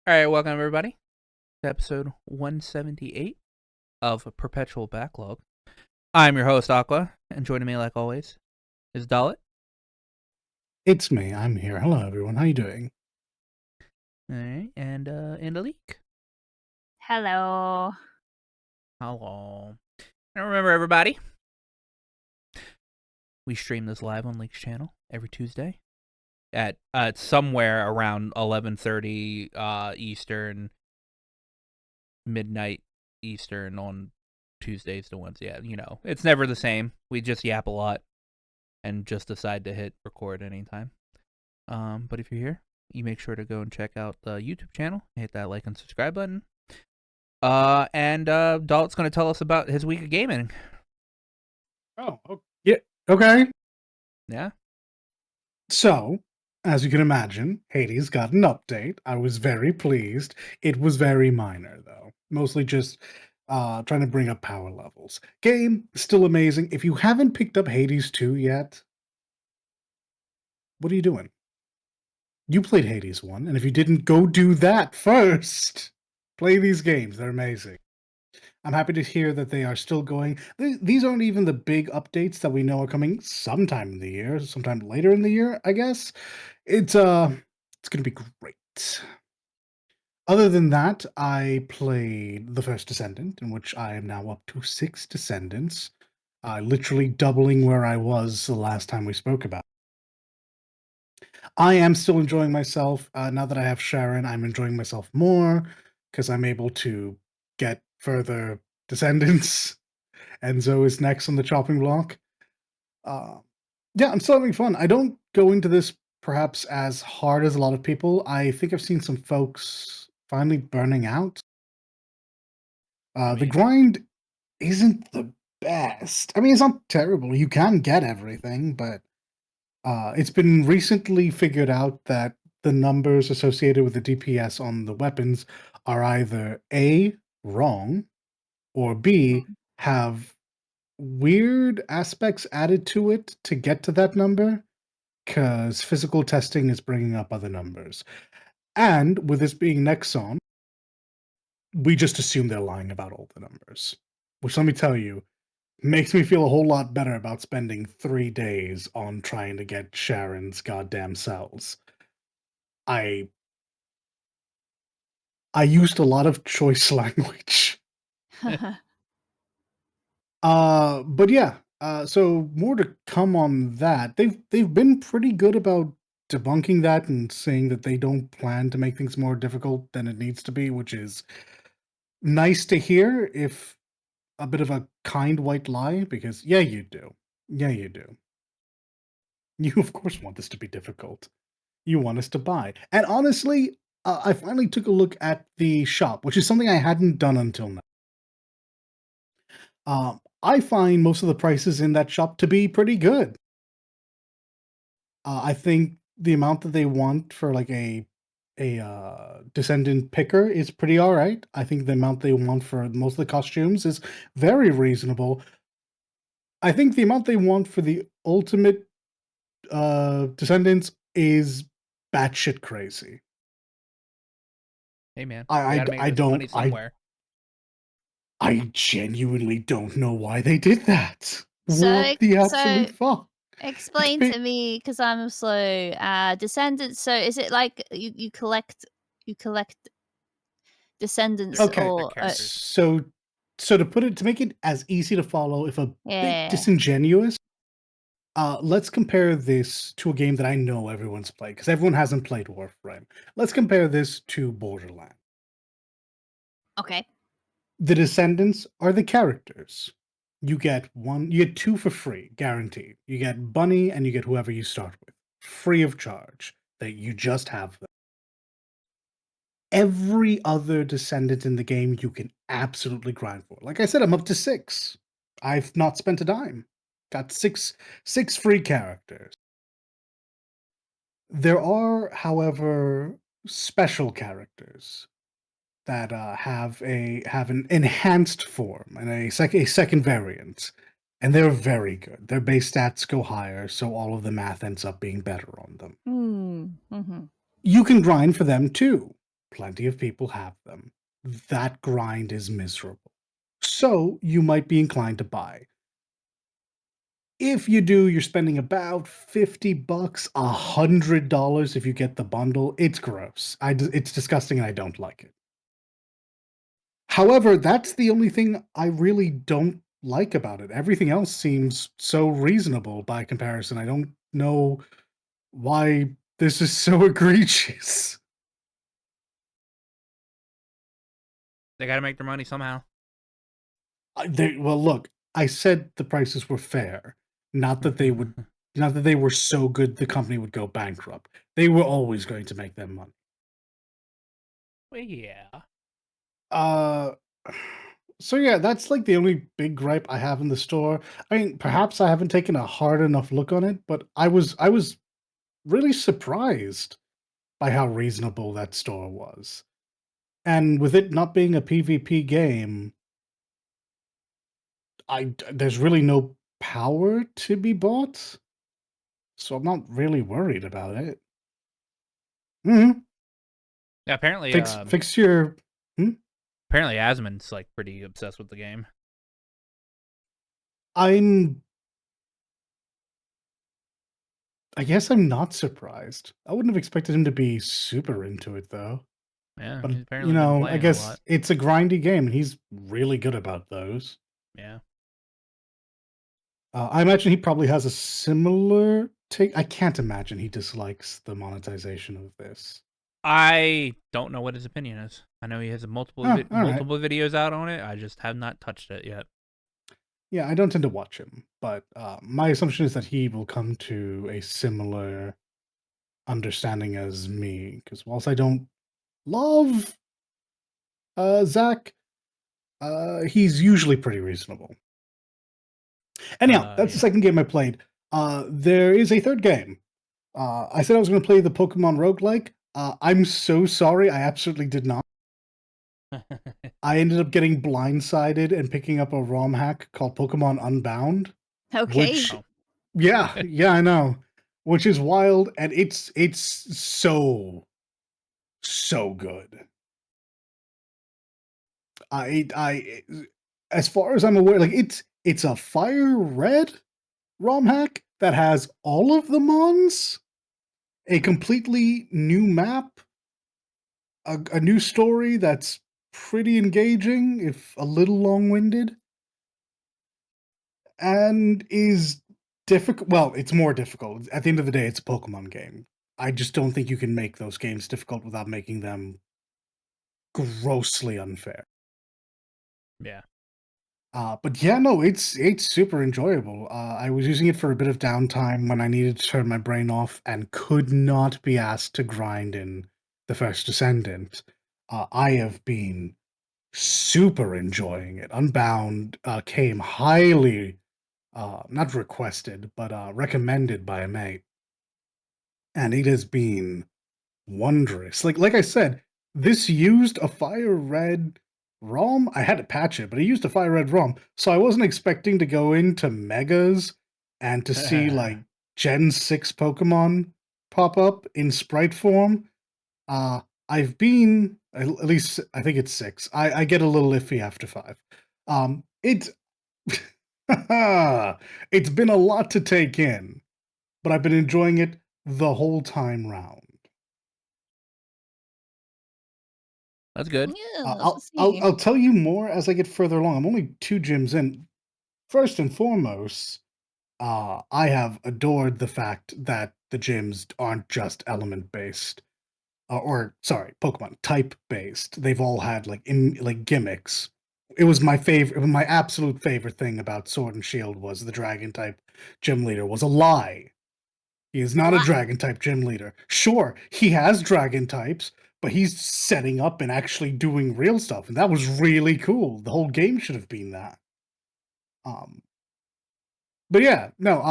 All right, welcome everybody to episode 178 of Perpetual Backlog. I'm your host Aqua, and joining me, like always, is Dalit. It's me. I'm here. Hello, everyone. How you doing? All right, and Alik. Hello. Hello. And remember, everybody, we stream this live on Leak's channel every Tuesday at somewhere around 11:30 Eastern, midnight Eastern on Tuesdays to Wednesday. Yeah, you know, it's never the same. We just yap a lot and just decide to hit record anytime. But if you're here, you make sure to go and check out the YouTube channel, hit that like and subscribe button. And Dalt's going to tell us about his week of gaming. Oh, yeah. Okay. Yeah. So, as you can imagine, Hades got an update. I was very pleased. It was very minor, though. Mostly just trying to bring up power levels. Game, still amazing. If you haven't picked up Hades 2 yet, what are you doing? You played Hades 1, and if you didn't, go do that first. Play these games. They're amazing. I'm happy to hear that they are still going. These aren't even the big updates that we know are coming sometime in the year, sometime later in the year, I guess. It's gonna be great. Other than that, I played the first Descendant, in which I am now up to 6 Descendants, literally doubling where I was the last time we spoke about. I am still enjoying myself. Now that I have Sharon, I'm enjoying myself more because I'm able to get further Descendants. Enzo is next on the chopping block. Yeah, I'm still having fun. I don't go into this perhaps as hard as a lot of people. I think I've seen some folks finally burning out. The grind isn't the best. I mean, it's not terrible. You can get everything, but it's been recently figured out that the numbers associated with the DPS on the weapons are either A, wrong, or B, have weird aspects added to it to get to that number, because physical testing is bringing up other numbers. And with this being Nexon, we just assume they're lying about all the numbers. Which, let me tell you, makes me feel a whole lot better about spending 3 days on trying to get Sharon's goddamn cells. I used a lot of choice language. But yeah, so more to come on that. They've been pretty good about debunking that and saying that they don't plan to make things more difficult than it needs to be, which is nice to hear, if a bit of a kind white lie, because yeah, you do. Yeah, you do. You of course want this to be difficult. You want us to buy. And honestly, I finally took a look at the shop, which is something I hadn't done until now. I find most of the prices in that shop to be pretty good. I think the amount that they want for like a descendant picker is pretty all right. I think the amount they want for most of the costumes is very reasonable. I think the amount they want for the ultimate descendants is batshit crazy. Hey man, I you I gotta make I this money don't somewhere. I genuinely don't know why they did that. So What the so absolute fuck? It's explain big. to me, because I'm slow. Descendants. So is it like you collect descendants, They're Okay, or characters. so to make it as easy to follow, if a bit yeah? disingenuous, let's compare this to a game that I know everyone's played, because everyone hasn't played Warframe. Let's compare this to Borderlands. Okay. The Descendants are the characters. You get 2 for free, guaranteed. You get Bunny and you get whoever you start with, free of charge, that you just have them. Every other Descendant in the game you can absolutely grind for. Like I said, I'm up to 6. I've not spent a dime. Got 6 free characters. There are, however, special characters that have an enhanced form and a second variant, and they're very good. Their base stats go higher, so all of the math ends up being better on them. Mm-hmm. You can grind for them too. plenty of people have them. That grind is miserable. So you might be inclined to buy. If you do, you're spending about $50, $100 if you get the bundle. It's gross. It's disgusting and I don't like it. However, that's the only thing I really don't like about it. Everything else seems so reasonable by comparison. I don't know why this is so egregious. They got to make their money somehow. Well, look, I said the prices were fair, not that they would, not that they were so good the company would go bankrupt. They were always going to make them money. Well, yeah. So yeah, that's like the only big gripe I have in the store. I mean, perhaps I haven't taken a hard enough look on it, but I was really surprised by how reasonable that store was. And with it not being a PvP game, there's really no power to be bought, so I'm not really worried about it. Mhm. Yeah, apparently, Fix your apparently Asmon's like pretty obsessed with the game. I guess I'm not surprised. I wouldn't have expected him to be super into it though. Yeah, But he's you apparently been know, I playing a guess lot. it's a grindy game, and he's really good about those. Yeah. I imagine he probably has a similar take. I can't imagine he dislikes the monetization of this. I don't know what his opinion is. I know he has multiple Oh, all right. multiple videos out on it. I just have not touched it yet. Yeah, I don't tend to watch him, but my assumption is that he will come to a similar understanding as me. Because whilst I don't love Zach, he's usually pretty reasonable. Anyhow, that's the second game I played. There is a third game. I said I was going to play the Pokemon roguelike. I'm so sorry, I absolutely did not. I ended up getting blindsided and picking up a ROM hack called Pokemon Unbound. Okay. Which, yeah, I know. Which is wild, and it's so good. As far as I'm aware, like it's a fire red ROM hack that has all of the mons, a completely new map, a new story that's pretty engaging, if a little long-winded, and is difficult. Well, it's more difficult. At the end of the day, it's a Pokemon game. I just don't think you can make those games difficult without making them grossly unfair. Yeah. But yeah, no, it's super enjoyable. I was using it for a bit of downtime when I needed to turn my brain off and could not be asked to grind in the First Descendant. I have been super enjoying it. Unbound came highly, not requested, but recommended by a mate, and it has been wondrous. Like I said, this used a fire red ROM. I had to patch it, but it used a fire red ROM, so I wasn't expecting to go into Megas and to see like Gen 6 Pokemon pop up in sprite form. I've been at least I think it's 6. I get a little iffy after 5. It's it's been a lot to take in, but I've been enjoying it the whole time round. That's good. Yeah, let's see. I'll tell you more as I get further along. I'm only 2 gyms in. First and foremost, I have adored the fact that the gyms aren't just element based, or sorry, Pokemon type based. They've all had like gimmicks. It was my favorite, my absolute favorite thing about Sword and Shield was the Dragon type gym leader was a lie. He is not a What? dragon type gym leader. Sure, he has dragon types, but he's setting up and actually doing real stuff, and that was really cool. The whole game should have been that. But yeah, no,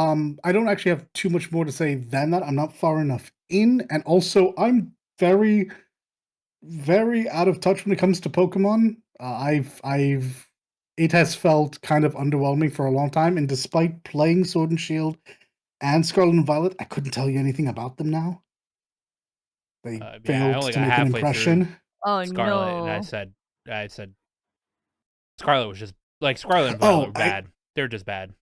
I don't actually have too much more to say than that. I'm not far enough in, and also I'm very, very out of touch when it comes to Pokemon. It has felt kind of underwhelming for a long time, and despite playing Sword and Shield and Scarlet and Violet, I couldn't tell you anything about them now. They Yeah, I failed only to got make an halfway through. impression. Oh Scarlet, and I no. said Scarlet was just like Scarlet and Violet Oh, were bad. They're just bad.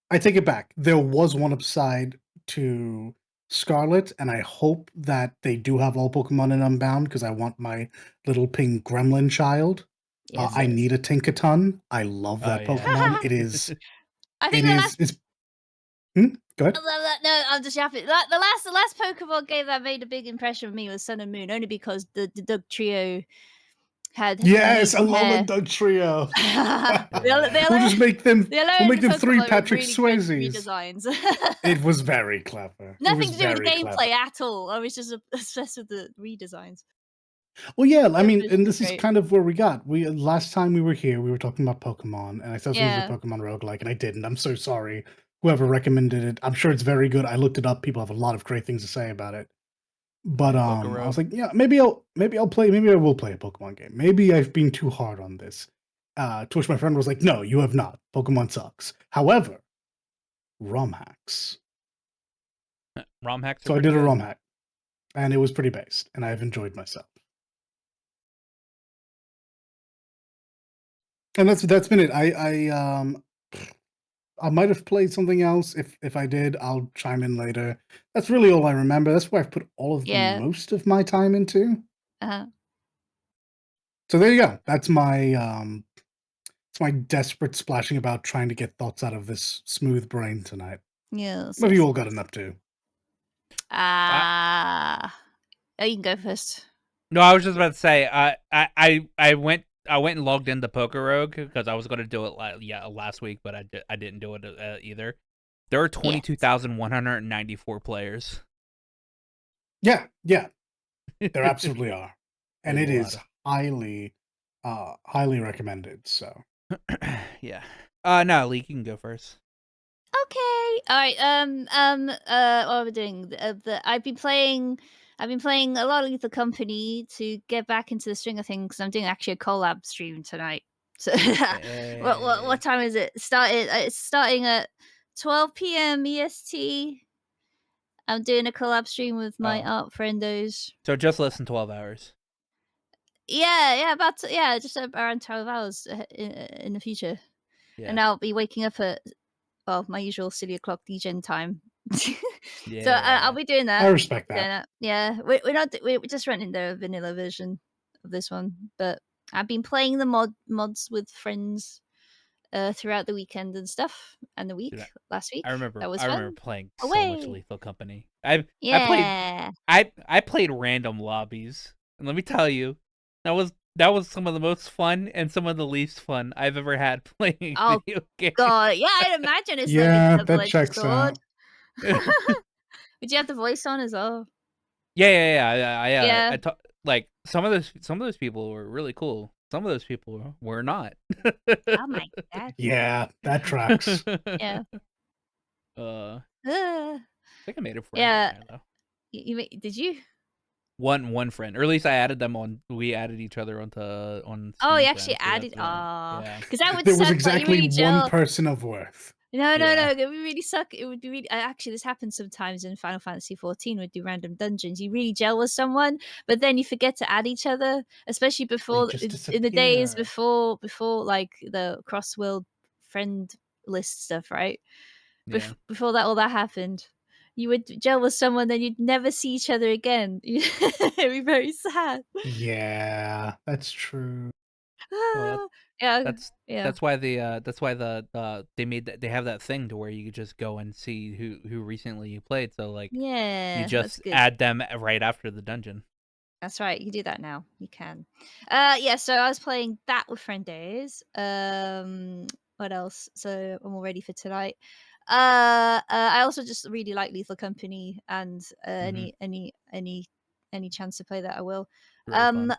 I take it back. There was one upside to Scarlet, and I hope that they do have all Pokemon in Unbound because I want my little pink gremlin child. Yes, I yes. need a Tinkaton. I love Oh that yeah. Pokemon. It is. I It think the is. last. It's. Go ahead. No, I'm just yapping. The last Pokemon game that made a big impression on me was Sun and Moon, only because the Doug trio had Yes, unique Alola hair. Doug Trio. Yeah. We'll just make them. The We'll alone make them three Pokemon were Patrick really good Swayzes. redesigns. It was very clever. It Nothing was to do with very clever. gameplay at all. I was just obsessed with the redesigns. Well, yeah, I Those mean, were and so this is great. kind of where we got. We last time we were here, we were talking about Pokemon, and I said this was a Yeah. Pokemon roguelike, and I didn't. I'm so sorry. Whoever recommended it, I'm sure it's very good. I looked it up. People have a lot of great things to say about it. But Poke I was Rogue. like, yeah, maybe I will play a Pokemon game. Maybe I've been too hard on this. To which my friend was like, no, you have not. Pokemon sucks. However, ROM hacks. ROM hacks are So I pretty did a good. ROM hack, and it was pretty based, and I've enjoyed myself. And that's been it. I might have played something else. If I did, I'll chime in later. That's really all I remember. That's where I've put all of the Yeah. most of my time into. Uh-huh. So there you go. That's my it's my desperate splashing about trying to get thoughts out of this smooth brain tonight. Yes. What have you all yes. gotten up to? Oh, you can go first. No, I was just about to say. I went and logged into Poker Rogue because I was going to do it last week, but I didn't do it either. There are 22,194 players. Yeah, there absolutely are. And it There's is highly recommended. So yeah. No, Lee, you can go first. Okay. All right. What are we doing? I've been playing a lot of Lethal Company to get back into the swing of things. 'Cause I'm doing actually a collab stream tonight. So what time is it? It's starting at 12 p.m. EST. I'm doing a collab stream with my Oh. art friendos. So just less than 12 hours. Yeah, just around 12 hours in the future. Yeah. And I'll be waking up at my usual silly o'clock DGen time. Yeah. So I'll be doing that. I respect that. Yeah, we're not we're just running the vanilla version of this one, but I've been playing the mods with friends throughout the weekend and stuff, and the week Dude, last week. I remember That was remember fun. playing so much Away. Lethal Company. I played Yeah. I played random lobbies. And let me tell you, that was some of the most fun and some of the least fun I've ever had playing Oh video games. God, yeah, I'd imagine it's like Yeah, a that double-edged checks sword. out. Did you have the voice on as well? Yeah. Yeah. Like some of those people were really cool. Some of those people were not. Oh my God. Yeah, that tracks. Yeah. I Uh, think I made a friend yeah. on there though. Did you? One friend, or at least I added them on. We added each other on Oh, you Steam actually friends, so added. that's why. Oh, Yeah. because that would There was suck. Like, you exactly really one gel. person of worth. No, Yeah. it would really suck. It would be really. Actually, this happens sometimes in Final Fantasy 14 with do random dungeons. You really gel with someone, but then you forget to add each other, especially before just in the days disappear. before like the cross world friend list stuff, right? Yeah. Before that all that happened, you would gel with someone, then you'd never see each other again. It'd be very sad. Yeah, that's true. Well, Yeah, that's yeah, that's why they have that thing to where you could just go and see who recently you played. So like you yeah. That's just good. add them right after the dungeon. That's right. You can do that now. You can. Yeah. So I was playing that with friend days. What else? So I'm all ready for tonight. I also just really like Lethal Company, and Mhm. any chance to play that, I will. Really fun.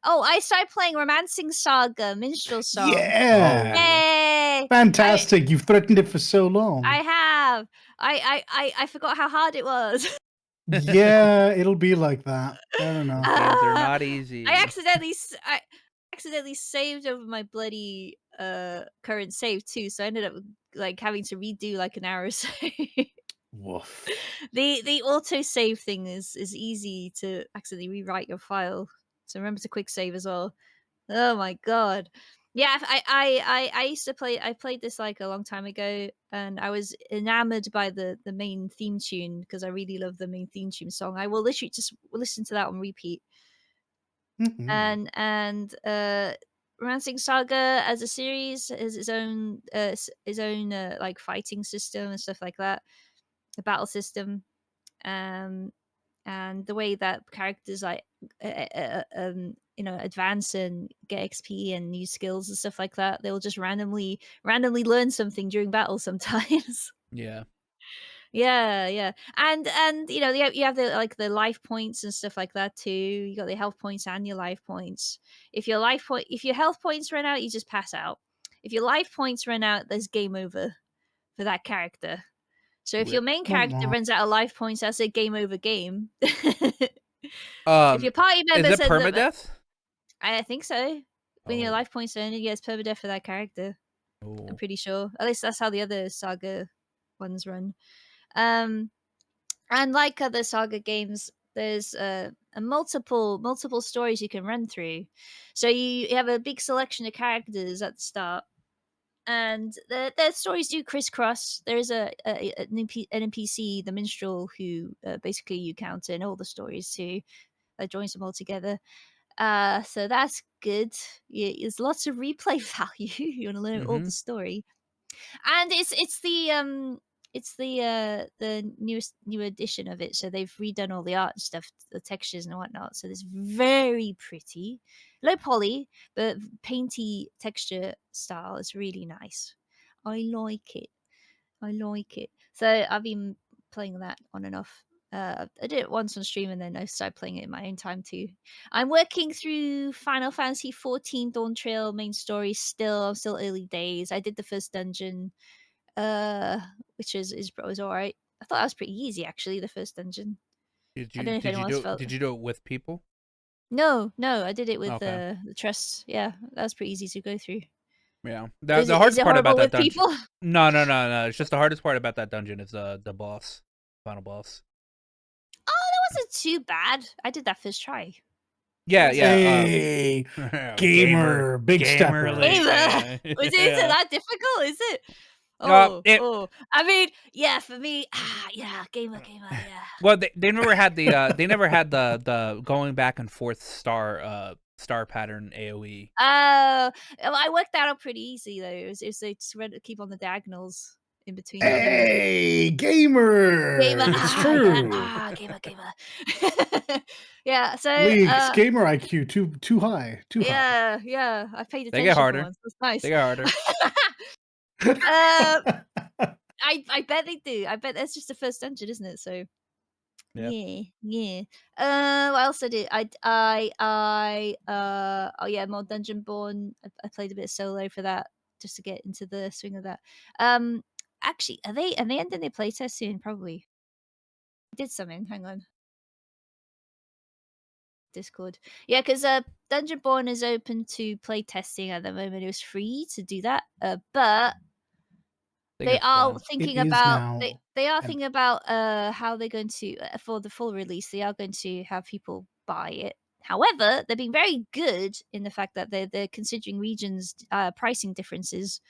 Oh, I started playing Romancing Saga Minstrel Song. Yeah. Oh. Yay! Fantastic. You've threatened it for so long. I have. I forgot how hard it was. Yeah, it'll be like that. Fair enough. Games are Ah, not I easy. accidentally saved over my bloody current save too, so I ended up like having to redo like an hour or so. Woof. The autosave thing is easy to accidentally rewrite your file. So remember to quick save as well. Oh my god. Yeah, I used to play. I played this like a long time ago, and I was enamored by the main theme tune because I really love the main theme tune song. I will literally just listen to that on repeat. Mhm. And Romancing Saga as a series has its own like fighting system and stuff like that, a battle system. Um, and the way that characters like advance and get XP and new skills and stuff like that, they'll just randomly learn something during battle sometimes. Yeah. Yeah, yeah. And you have the like the life points and stuff like that too. You got the health points and your life points. If your health points run out, you just pass out. If your life points run out, there's game over for that character. So if your Rip. main Wah, character wah. runs out of life points, that's a game over game. If Um, your party is members it end up, permadeath? I think so. When your Oh. life points are ended, yeah, it's permadeath for that character. I'm Oh. pretty sure. At least that's how the other saga ones run. Um, and like other saga games, there's a multiple stories you can run through. So you have a big selection of characters at the start, and their stories do crisscross. There is an NPC, the minstrel, who basically you counter in all the stories too. That joins them all together. So that's good. Yeah, there's lots of replay value. You want to learn all Mm-hmm. the story, and it's the new edition of it. So they've redone all the art and stuff, the textures and whatnot. So it's very pretty, low poly, but painty texture style. It's really nice. I like it. I like it. So I've been playing that on and off. I did it once on stream and then I started playing it in my own time too. I'm working through Final Fantasy 14 Dawn Trail main story still. I'm still early days. I did the first dungeon, uh, which was all right. I thought that was pretty easy actually. The first dungeon. I don't know if Did you anyone else do felt. did you do it with people? No, no, I did it with Okay. the trust. Yeah, that was pretty easy to go through. Yeah. Is The it is hardest it part about horrible that with dungeon. people? No. It's just the hardest part about that dungeon is the boss, final boss. Oh, that wasn't too bad. I did that first try. It Yeah, wasn't yeah. Hey, Gamer, gamer, big gamer stepper. league. Gamer! Yeah. Is it Yeah. that difficult? Is it? Uh, Oh, it oh. I mean, yeah, for me, yeah, gamer, yeah. well, they never had the going back and forth star pattern AOE. Oh, well, I worked that out pretty easy though. It was they just keep on the diagonals in between the enemies. Hey, gamer. Gamer, It's yeah, true. gamer. Yeah, so Link's gamer IQ too high, too high. yeah, I paid They get attention for harder. once. That's They nice. get harder. uh, I bet they do. I bet that's just the first dungeon, isn't it? So Yeah. yeah, yeah. What else I did? Oh yeah, more Dungeon Born. I played a bit of solo for that just to get into the swing of that. Um, actually, are they ending their playtest soon? Probably. I did something. Hang on, Discord. Yeah, because Dungeon Born is open to play testing at the moment. It was free to do that. But They they get are spawned. It thinking is about they now. they are And thinking about how they're going to for the full release. They are going to have people buy it. However, they're being very good in the fact that they're considering regions pricing differences,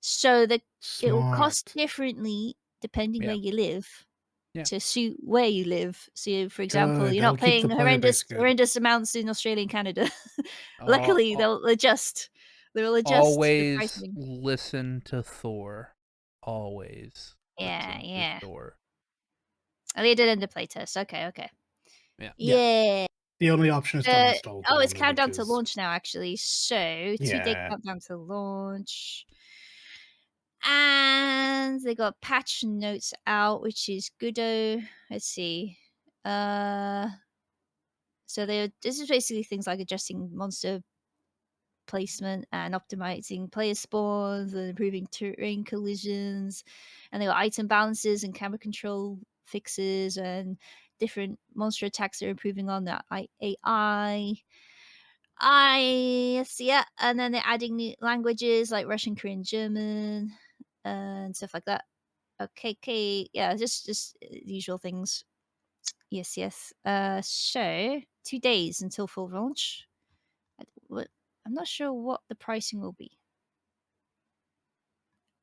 so that it will cost smart. differently depending where Yeah. you live Yeah. to suit where you live. So, for example, Good. you're That'll not keep the paying player base good. horrendous amounts in Australia and Canada. Al- Luckily, al- they'll adjust. They will adjust the always pricing. listen to Thor. Always Yeah, listen to yeah. Thor. Oh, they did end the playtest. Okay, okay. Yeah. Yeah. Yeah. The only option is to uninstall It's Dawn, which countdown to is launch now, actually. So 2-day yeah. countdown to launch, and they got patch notes out, which is goodo. Let's see. Uh, so this is basically things like adjusting monster placement and optimizing player spawns and improving terrain collisions, and they got item balances and camera control fixes and different monster attacks they're improving on that AI. I see, yeah, and then they're adding new languages like Russian, Korean, German, and stuff like that. Okay. Yeah, just usual things. Yes. So 2 days until full launch. I'm not sure what the pricing will be.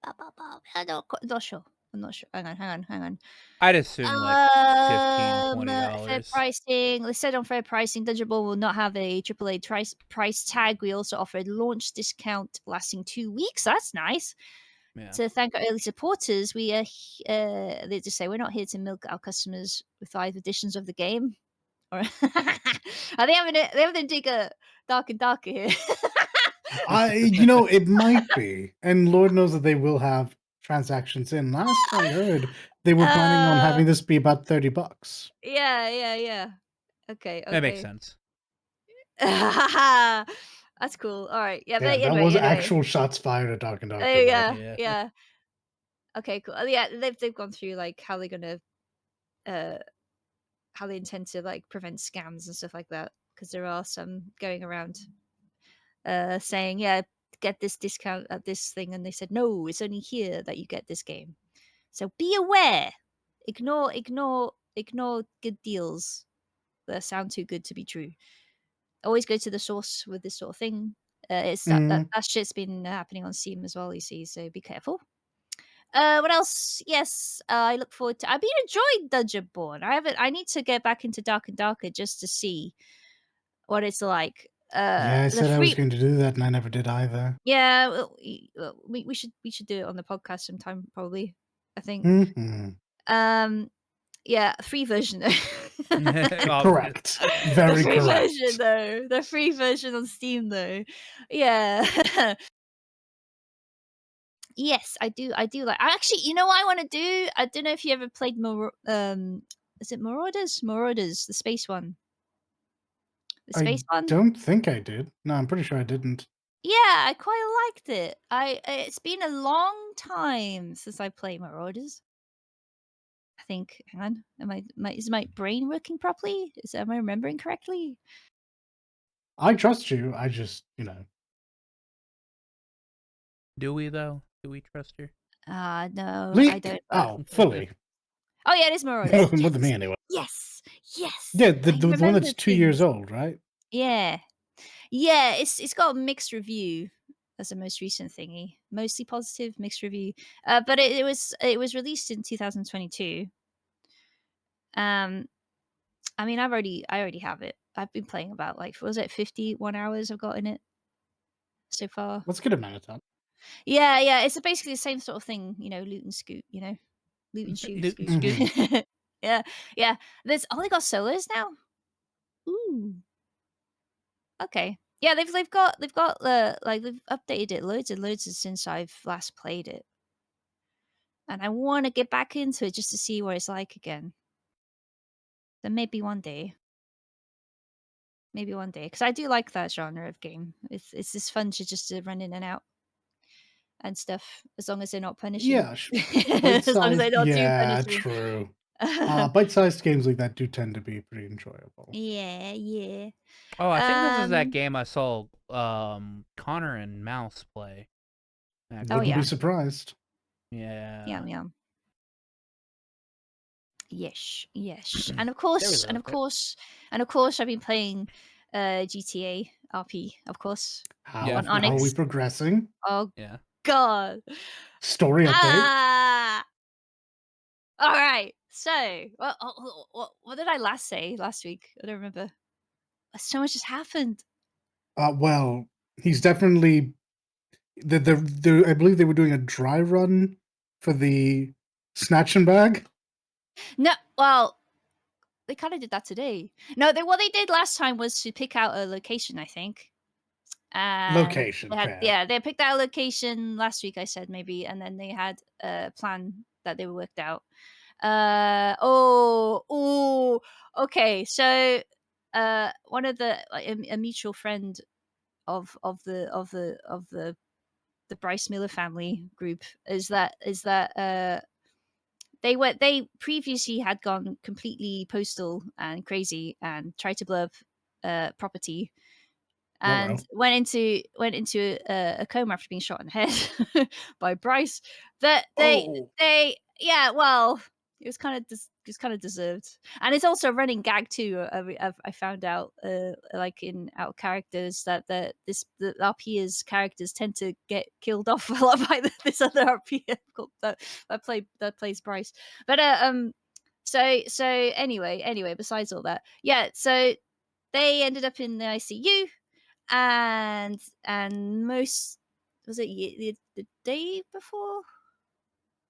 Not sure. I'm not sure. Hang on. I'd assume like $15, Fair $20. pricing. They said on fair pricing, Dungeon Ball will not have a AAA price tag. We also offer a launch discount lasting 2 weeks. That's nice. Yeah. To thank our early supporters, we they just say we're not here to milk our customers with 5 editions of the game. Or are they having to dig a dark and darker here? It might be, and Lord knows that they will have transactions in. Last I heard, they were planning on having this be about $30. Yeah. Okay. That makes sense. That's cool. All right. Yeah, but that was anyway. actual shots fired at Dark and Darker. Yeah. Okay, cool. Yeah, they've gone through like how they're gonna how they intend to like prevent scams and stuff like that, because there are some going around saying, yeah, get this discount at this thing, and they said no, it's only here that you get this game. So be aware. Ignore good deals that sound too good to be true. Always go to the source with this sort of thing. It's that shit's been happening on Steam as well, you see, so be careful. What else? Yes, I look forward to. I've been enjoying Dungeon Born. I need to get back into Dark and Darker just to see what it's like. Yeah, I The said I was free. going to do that, and I never did either. Yeah, we should do it on the podcast sometime, probably. I think. Yeah, free version. Correct. The Very free correct. version, though. The free version on Steam, though. Yeah. Yes, I do. Like. Actually, you know what I want to do? I don't know if you ever played is it Marauders? Marauders, the space one. The I space one. don't think I did. No, I'm pretty sure I didn't. Yeah, I quite liked it. It's been a long time since I played Marauders. I think. Hang on. Is my brain working properly? Am I remembering correctly? I trust you. I just, Do we though? Do we trust her? No, I Leak? don't. Oh, fully. Oh yeah, it is Marauders. More than me, anyway. Yes. Yeah, I the one remember that's 2 years old, right? Yeah. It's got a mixed review as the most recent thingy. Mostly positive, mixed review. But it was released in 2022. I mean, I already have it. I've been playing about like, was it 51 hours I've got in it so far? Let's get a amount of time. Yeah. It's basically the same sort of thing, loot and scoot, loot and shoot. Loot and scoot. Yeah. There's they got solos now. Ooh. Okay. Yeah, they've got they've updated it loads and loads since I've last played it. And I want to get back into it just to see what it's like again. Then maybe one day. Because I do like that genre of game. It's just fun to just run in and out and stuff, as long as they're not punishing. Yeah, As long as they're not too punishing. true. Bite-sized games like that do tend to be pretty enjoyable. Yeah. Oh, I think this is that game I saw Connor and Mouse play. Wouldn't be surprised. Yeah. Yeah. Yes. There And of course, I've been playing GTA RP, of course. How on are we Onyx. progressing? Oh Yeah. God. Story update? All right. So, what did I last say last week? I don't remember. So much has happened. Well, he's definitely I believe they were doing a dry run for the snatch and bag. No, well, they kind of did that today. No, what they did last time was to pick out a location, I think. Location, they picked out a location last week, I said, maybe, and then they had a plan that they worked out. Okay. So, one of a mutual friend of the Bryce Miller family group is that they previously had gone completely postal and crazy and tried to blow up property and went into a coma after being shot in the head by Bryce. That they Yeah, well, it was kind of deserved, and it's also a running gag too. I found out, like in our characters, that our peers' characters tend to get killed off a lot by this other RP called that plays Bryce. But so anyway, besides all that, yeah, so they ended up in the ICU, and most was it the day before?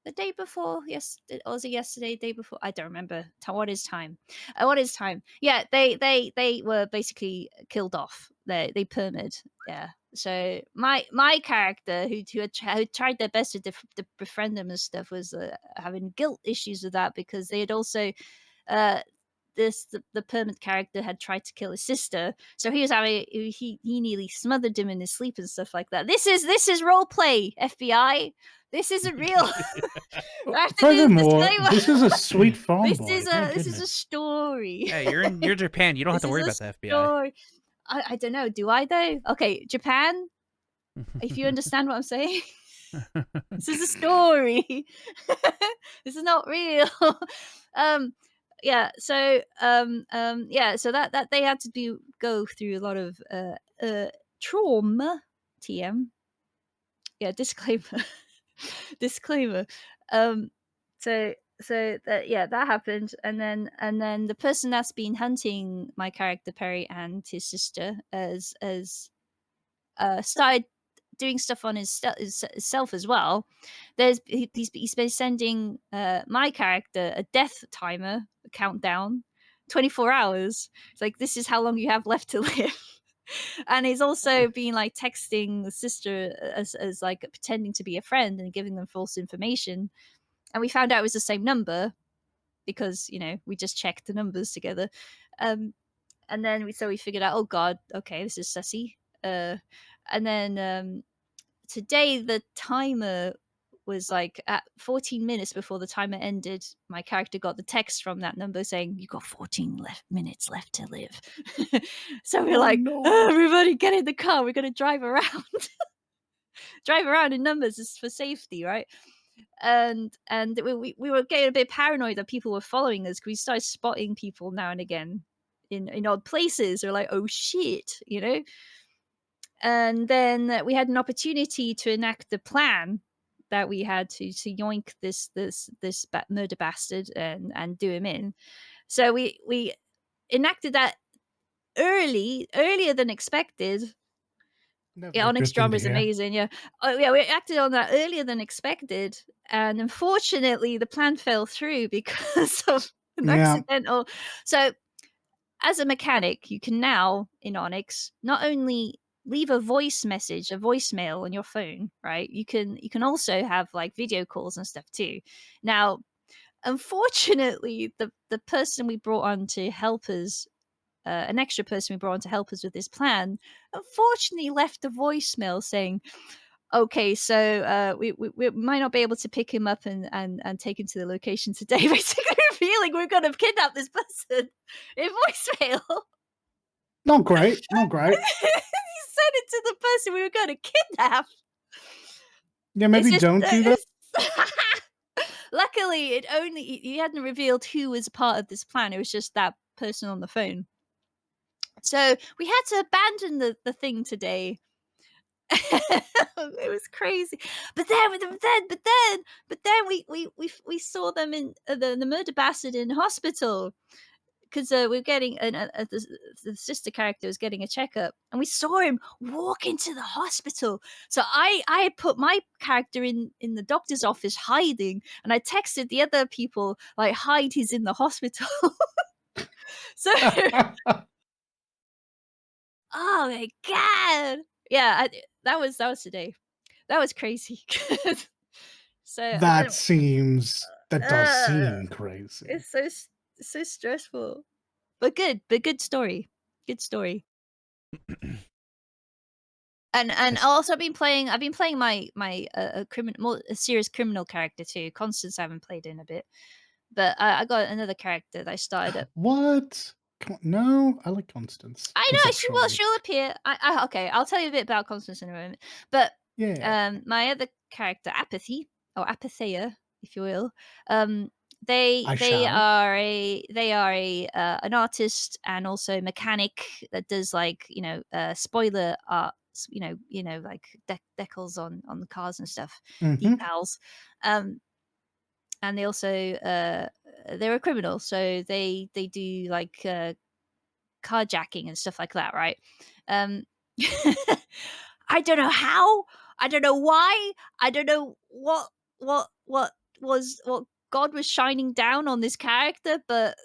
The day before, yes, or was it yesterday? Day before, I don't remember. What is time? What is time? Yeah, they were basically killed off. They permed. Yeah. So my character who tried their best to befriend them and stuff was having guilt issues with that, because they had also uh the permanent character had tried to kill his sister, so he was having he nearly smothered him in his sleep and stuff like that. This is role play, FBI. This isn't real. I have to do this Furthermore, disclaimer. this is a sweet farm This boy. is My this is a goodness. story. Yeah, you're Japan. You don't have This to worry is about a the FBI. story. I don't know. Do I though? Okay, Japan. If you understand what I'm saying, this is a story. This is not real. um, yeah. So yeah. So that they had to go through a lot of trauma. TM. Yeah. Disclaimer. Disclaimer. Um. So that, yeah, that happened, and then the person that's been hunting my character Perry and his sister as started doing stuff on himself as well. He's been sending my character a death timer, a countdown, 24 hours. It's like, this is how long you have left to live. And he's also been like texting the sister as like pretending to be a friend and giving them false information. And we found out it was the same number because, we just checked the numbers together. And then we figured out, oh god, okay, this is sussy. And then today the timer was like at 14 minutes before the timer ended. My character got the text from that number saying, you got 14 minutes left to live. So we're like, no. oh, everybody get in the car, we're gonna drive around. Drive around in numbers is for safety, right? And we were getting a bit paranoid that people were following us, because we started spotting people now and again in odd places. We're like, oh shit, And then we had an opportunity to enact the plan that we had to yoink this murder bastard and do him in. So we enacted that earlier than expected. Never Yeah, a Onyx good thing drama to is hear. amazing. Yeah, we acted on that earlier than expected, and unfortunately, the plan fell through because of an Yeah. accidental. So, as a mechanic, you can now in Onyx not only leave a voice message, a voicemail on your phone, right? You can also have like video calls and stuff too. Now, unfortunately, the person we brought on to help us, an extra person we brought on to help us with this plan, unfortunately left a voicemail saying, okay, so we might not be able to pick him up and take him to the location today, basically revealing we're going to kidnap this person in voicemail. Not great. Not great. He sent it to the person we were going to kidnap. Yeah, maybe don't do that. Luckily, he hadn't revealed who was part of this plan. It was just that person on the phone. So we had to abandon the thing today. It was crazy. But then we saw them in the murder bastard in hospital, because we're getting the sister character was getting a checkup, and we saw him walk into the hospital. So I had put my character in the doctor's office hiding, and I texted the other people like, hide, he's in the hospital. So oh my god, yeah, that was today. That was crazy. So that does seem crazy. it's so stressful, but good story. Good story. And also I've been playing my criminal, a serious criminal character too. Constance I haven't played in a bit, but I got another character that I started up. What? No, I like Constance. I know Conceptually. she'll appear. Okay, I'll tell you a bit about Constance in a moment. But Yeah. my other character, Apathy or Apatheia, if you will. They I they shall. are an artist and also mechanic that does like spoiler art, like decals on the cars and stuff, Hmm. decals. And they also they're a criminal, so they do like carjacking and stuff like that, right? Um, I don't know how, I don't know why, I don't know what God was shining down on this character, but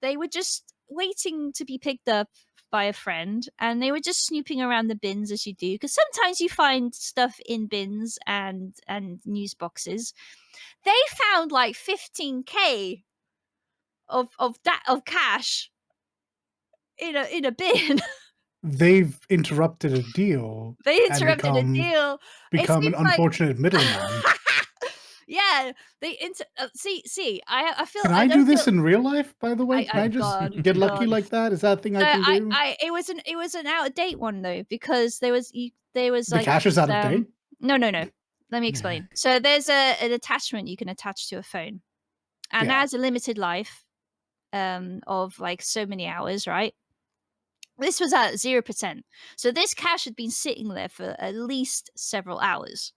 they were just waiting to be picked up by a friend, and they were just snooping around the bins as you do, because sometimes you find stuff in bins and news boxes. They found like 15K of cash in a bin. They've interrupted a deal They and interrupted a deal. It become an seems like unfortunate middleman. yeah, they see. I feel Can I I do don't this feel in real life, by the way? Can I just God get lucky God. like that? Is that a thing I So can do? it was an out of date one though, because there was The like cash is this, out of date? no. Let me explain. So there's an attachment you can attach to a phone, and that Yeah. has a limited life of like so many hours, right? This was at 0%. So this cash had been sitting there for at least several hours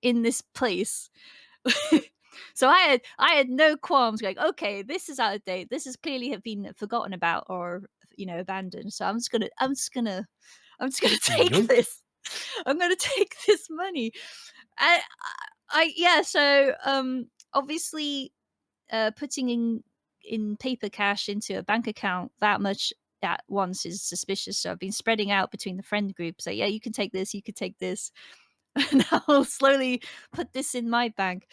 in this place. So I had no qualms going, okay, this is out of date. This has clearly have been forgotten about or abandoned. So I'm just gonna take Yoink. this. I'm gonna take this money. I yeah, so obviously putting in paper cash into a bank account that much at once is suspicious. So I've been spreading out between the friend group. So yeah, you can take this, you could take this, and I'll slowly put this in my bank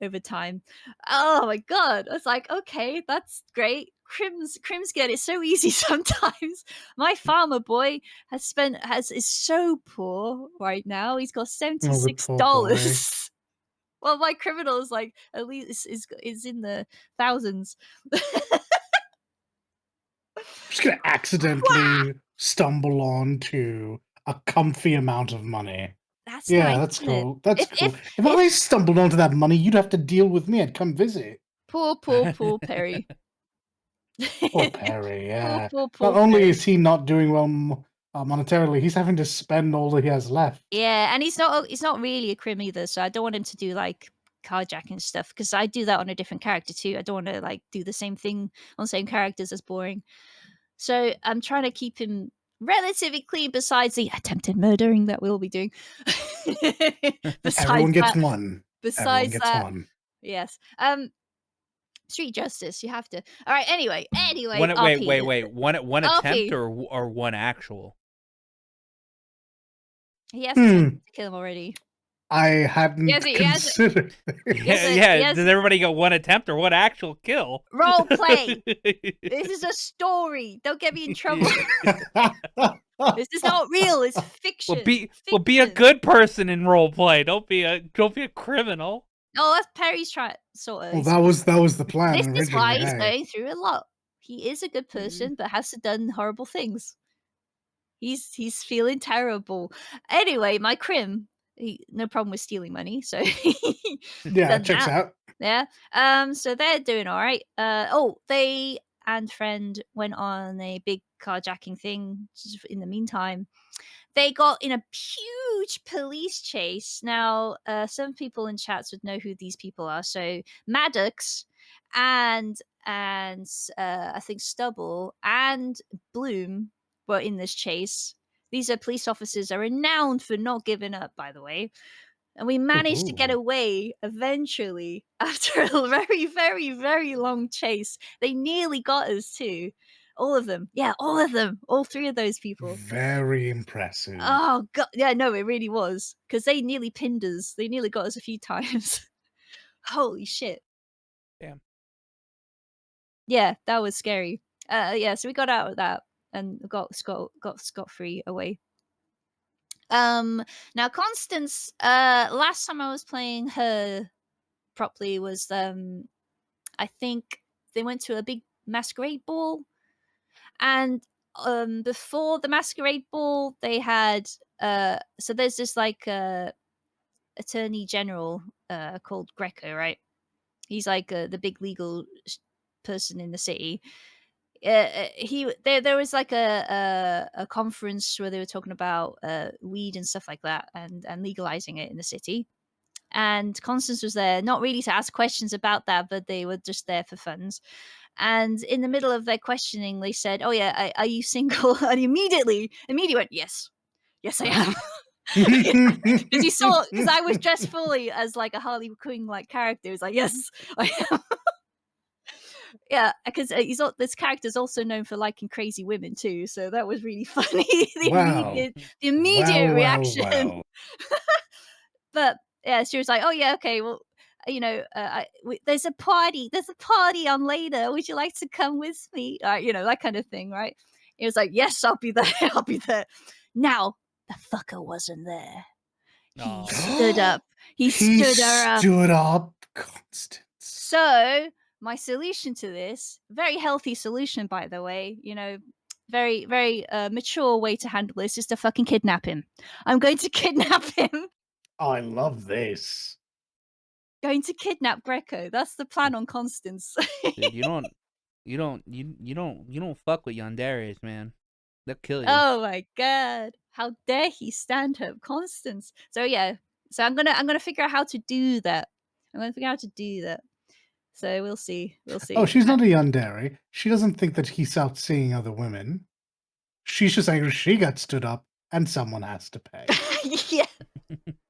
over time. Oh my god! I was like, okay, that's great. Crims get it so easy sometimes. My farmer boy is so poor right now. He's got Oh, the $76. poor boy. Well, my criminal is like at least is in the thousands. Just gonna accidentally stumble onto a comfy amount of money. That's Yeah, nice, that's isn't it? cool. That's cool. If If I stumbled onto that money, you'd have to deal with me. I'd come visit. poor Perry. Poor Perry, yeah. Not Poor only Perry. is he not doing well monetarily, he's having to spend all that he has left. Yeah, and he's not really a crim either, so I don't want him to do like carjacking stuff, because I do that on a different character too. I don't want to like do the same thing on the same characters. That's boring. So I'm trying to keep him relatively clean, besides the attempted murdering that we'll be doing. besides Everyone gets that, one. Everyone besides gets that, one. yes. Street justice. You have to. All right. Anyway, Wait, RP. one attempt RP. or one actual? He has attempted Hmm. to kill him already. I He hadn't has considered. Yeah. Did everybody go one attempt or one actual kill? role play. This is a story. Don't get me in trouble. This is not real. It's fiction. Well, be a good person in role play. Don't be a criminal. Oh, that's Perry's try sort of. Well, that was the plan This is why originally. he's Hey, going through a lot. He is a good person, but has done horrible things. He's feeling terrible. Anyway, my crim, no problem with stealing money, so he's yeah, done checks that. out. Yeah. So they're doing all right. They and friend went on a big carjacking thing in the meantime. They got in a huge police chase. Now, some people in chats would know who these people are. So Maddox and I think Stubble and Bloom were in this chase. These are police officers are renowned for not giving up, by the way. And we managed to get Ooh. away eventually after a very, very, very long chase. They nearly got us too. All of them. Yeah, all of them. All three of those people. Very impressive. Oh god, yeah, no, it really was, because they nearly pinned us. They nearly got us a few times. Holy shit! Damn. Yeah, that was scary. Yeah, so we got out of that and got scot free away. Now Constance, last time I was playing her properly was I think they went to a big masquerade ball, and before the masquerade ball they had so there's this like attorney general called Greco, right? He's like the big legal person in the city. There was like a conference where they were talking about weed and stuff like that, and legalizing it in the city. And Constance was there, not really to ask questions about that, but they were just there for funds. And in the middle of their questioning, they said, "Oh yeah, are you single?" And immediately went, "Yes, yes, I am." Because you saw, because I was dressed fully as like a Harley Quinn like character. It was like, "Yes, I am." Yeah, because this character is also known for liking crazy women too, so that was really funny. Wow. The immediate Well, reaction. well. But yeah, she was like, "Oh yeah, okay, well, there's a party. There's a party on later. Would you like to come with me?" That kind of thing, right? It was like, "Yes, I'll be there. I'll be there." Now the fucker wasn't there. He stood up. He stood her up. Stood up, Constance. So my solution to this, very healthy solution, by the way, very, very mature way to handle this is to fucking kidnap him. I'm going to kidnap him. I love this. Going to kidnap Greco. That's the plan on Constance. Dude, you don't fuck with yanderes, man. They'll kill you. Oh my god. How dare he stand her, Constance. So yeah. So I'm gonna figure out how to do that. So we'll see. Oh, she's not a yandere. She doesn't think that he's out seeing other women. She's just angry she got stood up and someone has to pay. Yeah.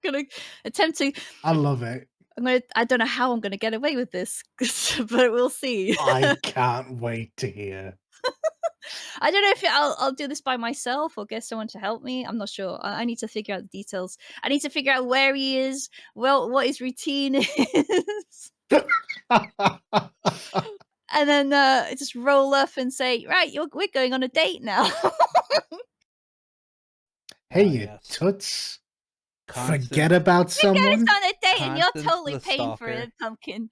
Gonna attempt to. I love it. I don't know how I'm gonna get away with this, but we'll see. I can't wait to hear. I don't know if I'll do this by myself or get someone to help me. I'm not sure. I need to figure out the details. I need to figure out where he is, well, what his routine is. And then just roll up and say, "Right, we're going on a date now." Hey, you toots. Forget about someone. Forget it's on a date and you're Constance totally the paying for stalker. it, pumpkin.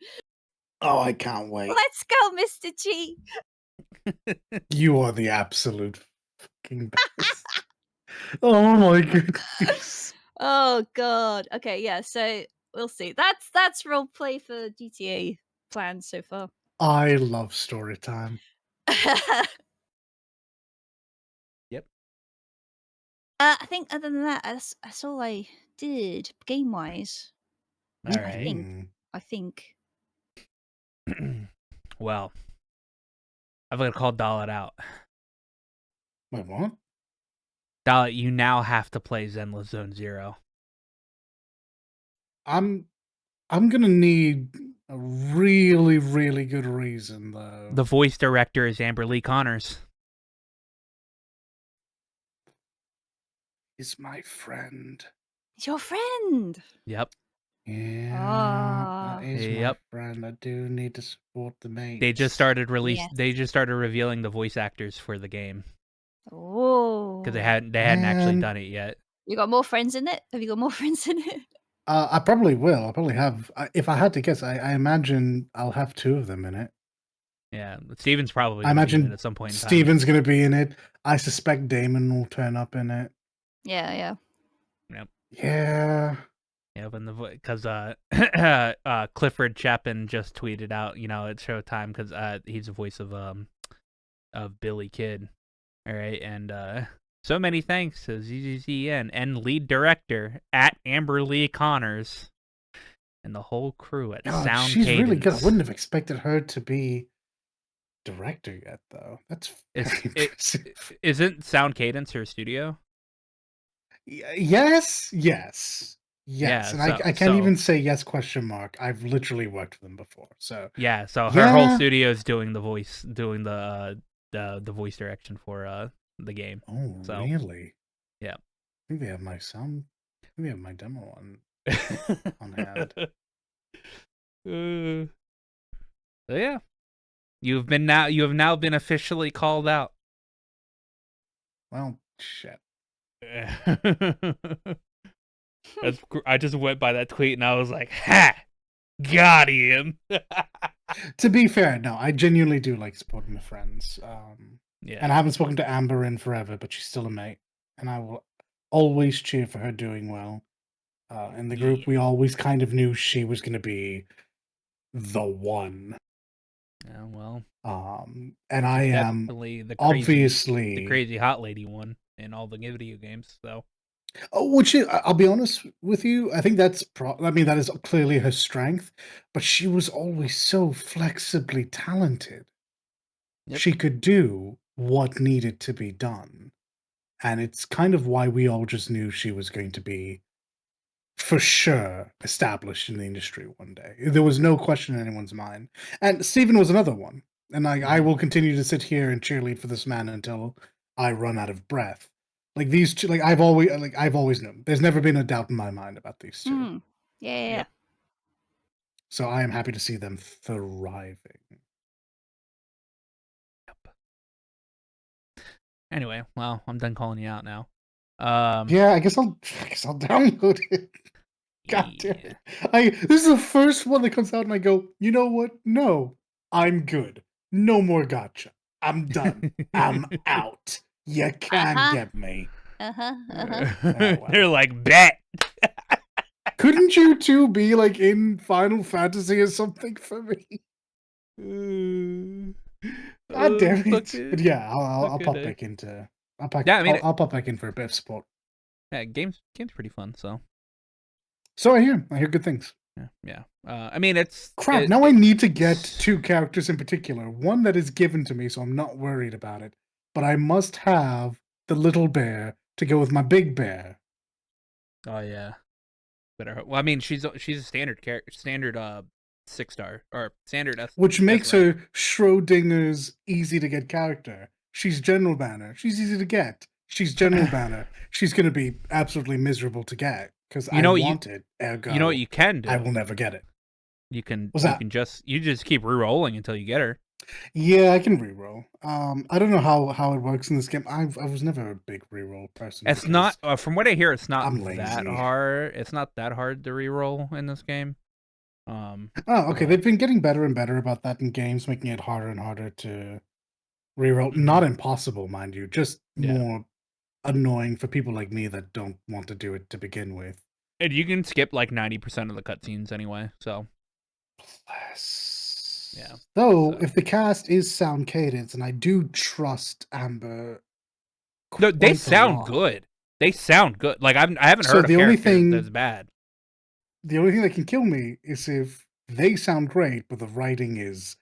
Oh, I can't wait. Let's go, Mr. G. You are the absolute fucking best. Oh my goodness. Oh god. Okay, yeah, so we'll see. That's role play for GTA plans so far. I love story time. Yep. I think other than that, that's all I did game wise. All right. I think. Well, I'm gonna call Dalit out. Wait, what? Dalit, you now have to play Zenless Zone Zero. I'm gonna need a really, really good reason, though. The voice director is Amber Lee Connors. Is my friend. It's your friend. Yep. Yeah, that is my friend. I do need to support the mates. They just started They just started revealing the voice actors for the game. Oh. Because they hadn't actually done it yet. You got more friends in it? Have you got more friends in it? I probably will. I'll probably have. If I had to guess, I imagine I'll have 2 of them in it. Yeah, Steven's probably. I imagine be in it at some point. Steven's going to be in it. I suspect Damon will turn up in it. Yeah. Yep. Yeah. Yeah, but because Clifford Chapin just tweeted out, it's Showtime because he's the voice of Billy Kid. All right, and so many thanks to ZZZN and lead director at Amber Lee Connors and the whole crew at Sound she's Cadence. really good. I wouldn't have expected her to be director yet, though. That's very impressive. Isn't Sound Cadence her studio? Yes. Yeah, and I can't even say yes ? I've literally worked with them before, so yeah. So her whole studio is doing the voice direction for the game. Oh, so, really? Yeah. I think they have my sound. I think they have my demo on hand. So yeah, you have now been officially called out. Well, shit. I just went by that tweet and I was like, "Ha, got him." To be fair, no, I genuinely do like supporting my friends. Yeah, and I haven't spoken to Amber in forever, but she's still a mate, and I will always cheer for her doing well. In the group, we always kind of knew she was going to be the one. Yeah, well, And I am definitely the obviously crazy hot lady one in all the video games. So which I'll be honest with you, I think that's that is clearly her strength, but she was always so flexibly talented. Yep. She could do what needed to be done. And it's kind of why we all just knew she was going to be, for sure, established in the industry one day. There was no question in anyone's mind. And Steven was another one. And I will continue to sit here and cheerlead for this man until I run out of breath. Like these two, I've always known. There's never been a doubt in my mind about these two. Mm. Yeah. Yep. So I am happy to see them thriving. Anyway, well, I'm done calling you out now. Yeah, I guess I'll download it. God damn yeah. it. This is the first one that comes out and I go, you know what? No, I'm good. No more gotcha. I'm done. I'm out. You can't Uh-huh. get me. Uh-huh. They're like, bet. Couldn't you two be like in Final Fantasy or something for me? God damn it. But yeah, I'll pop back into I'll pop back in for a bit of support. Yeah, game's pretty fun, so. So I hear good things. Yeah. I mean, it's crap. Now I need to get two characters in particular. One that is given to me, so I'm not worried about it. But I must have the little bear to go with my big bear. Oh yeah. Better. Well, I mean, she's a standard character, standard 6-star or standard S, which makes her Schrodinger's easy to get character. She's General Banner. She's easy to get. She's General Banner. She's going to be absolutely miserable to get because I want it. Ergo, you know what you can do? I will never get it. You can. What's that? You just keep re-rolling until you get her. Yeah, I can re-roll. I don't know how it works in this game. I was never a big re-roll person. It's not. From what I hear, it's not I'm lazy. that hard. It's not that hard to re-roll in this game. Oh, okay. They've been getting better and better about that in games, making it harder and harder to reroll. Not impossible, mind you, just more annoying for people like me that don't want to do it to begin with. And you can skip like 90% of the cutscenes anyway, so. Bless. Yeah. Though, if the cast is sound cadence, and I do trust Amber. No, they sound good. They sound good. Like I haven't heard of character that's bad. The only thing that can kill me is if they sound great, but the writing is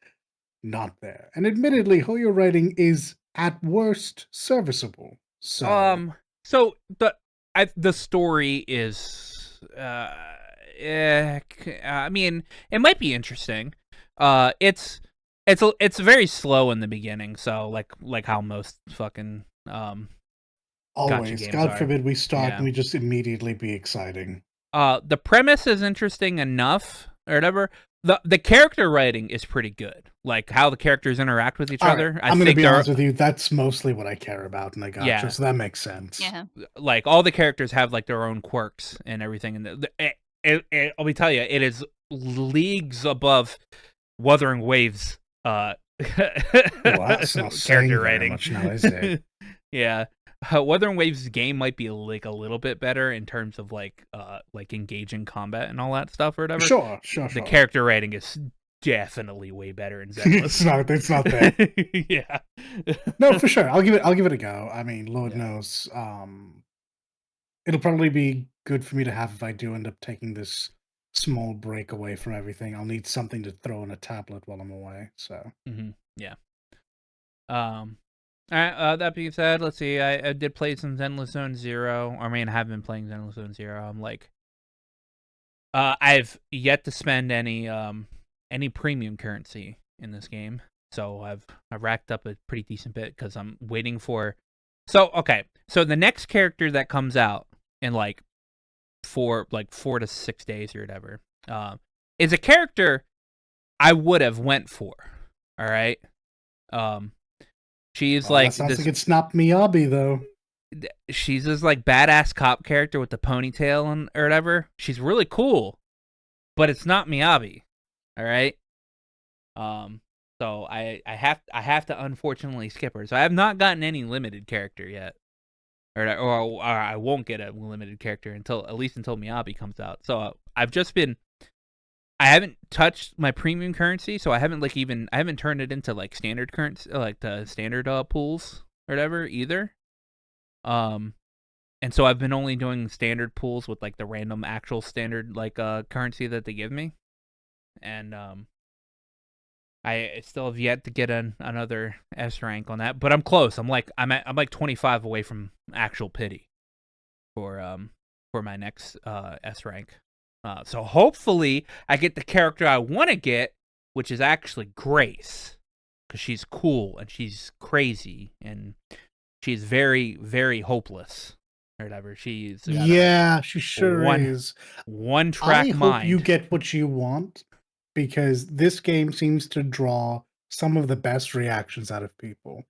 not there. And admittedly, Hoyo writing is at worst serviceable. So the story is I mean, it might be interesting. It's very slow in the beginning, so like how most fucking always, God forbid we start and we just immediately be exciting. The premise is interesting enough, or whatever. The character writing is pretty good. Like how the characters interact with each other. I'm going to be honest with you. That's mostly what I care about, and I got you, so that makes sense. Yeah. Like all the characters have like their own quirks and everything, and let me tell you, it is leagues above Wuthering Waves. Well, that's not character writing. Much now, is it? Yeah. Wuthering Waves' game might be like a little bit better in terms of like engaging combat and all that stuff or whatever. Sure. The character writing is definitely way better in Zenless. it's not there. Yeah. No, for sure. I'll give it a go. I mean, Lord knows. It'll probably be good for me to have if I do end up taking this small break away from everything. I'll need something to throw on a tablet while I'm away. So. Yeah. That being said, let's see. I did play some Zenless Zone Zero. I mean, I have been playing Zenless Zone Zero. I'm like, I've yet to spend any premium currency in this game, so I've racked up a pretty decent bit because I'm waiting for. So the next character that comes out in like 4 to 6 days or whatever, is a character I would have went for. All right. She's like that sounds like it's not Miyabi though. She's this like badass cop character with the ponytail and or whatever. She's really cool, but it's not Miyabi. All right. So I have to unfortunately skip her. So I have not gotten any limited character yet, or I won't get a limited character until Miyabi comes out. So I've just been I haven't touched my premium currency, so I haven't I haven't turned it into like standard currency, like the standard pools or whatever either. Um, and so I've been only doing standard pools with like the random actual standard like currency that they give me, and I still have yet to get another S rank on that, but I'm close. I'm like 25 away from actual pity for my next S rank. So hopefully I get the character I want to get, which is actually Grace, because she's cool and she's crazy and she's very, very hopeless or whatever. She's got she sure is. One track I mind. hope you get what you want, because this game seems to draw some of the best reactions out of people.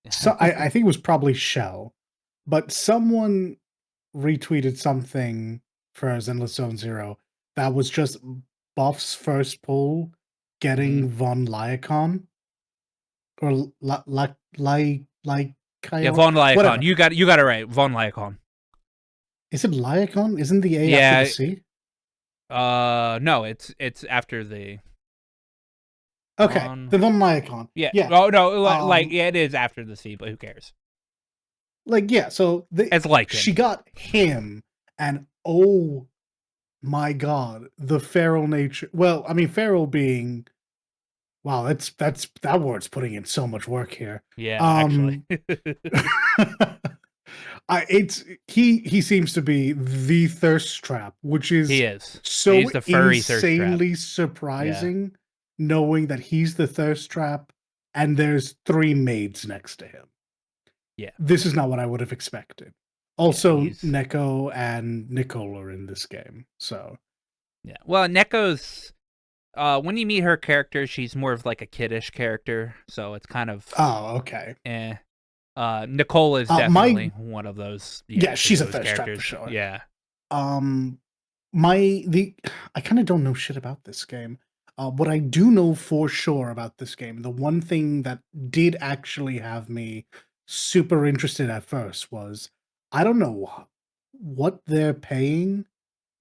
So I think it was probably Shell, but someone retweeted something for Zenless Zone Zero that was just Buff's first pull getting Von Lyacon or like Yeah, Von Lyacon. Whatever. You got it right. Von Lyacon. Is it Lyacon? Isn't the A Yeah. after the C? No, it's after the. Okay, the Von Lyacon. Yeah. Yeah. Oh no, yeah, it is after the C, but who cares? So It's like she got him, and oh my god, the feral nature. Well, I mean, feral being. Wow, that word's putting in so much work here. Yeah, actually. He seems to be the thirst trap, which is He is. so He's the furry thirst trap. insanely surprising, knowing that he's the thirst trap and there's 3 maids next to him. Yeah. This is not what I would have expected. Also, he's- Neko and Nicole are in this game, so. Yeah. Well, Neko's when you meet her character, she's more of like a kiddish character, so it's kind of Oh, okay. Nicole is definitely one of those. Yeah, she's a thirst trap for sure. Yeah. I kind of don't know shit about this game. What I do know for sure about this game, the one thing that did actually have me super interested at first was, I don't know what they're paying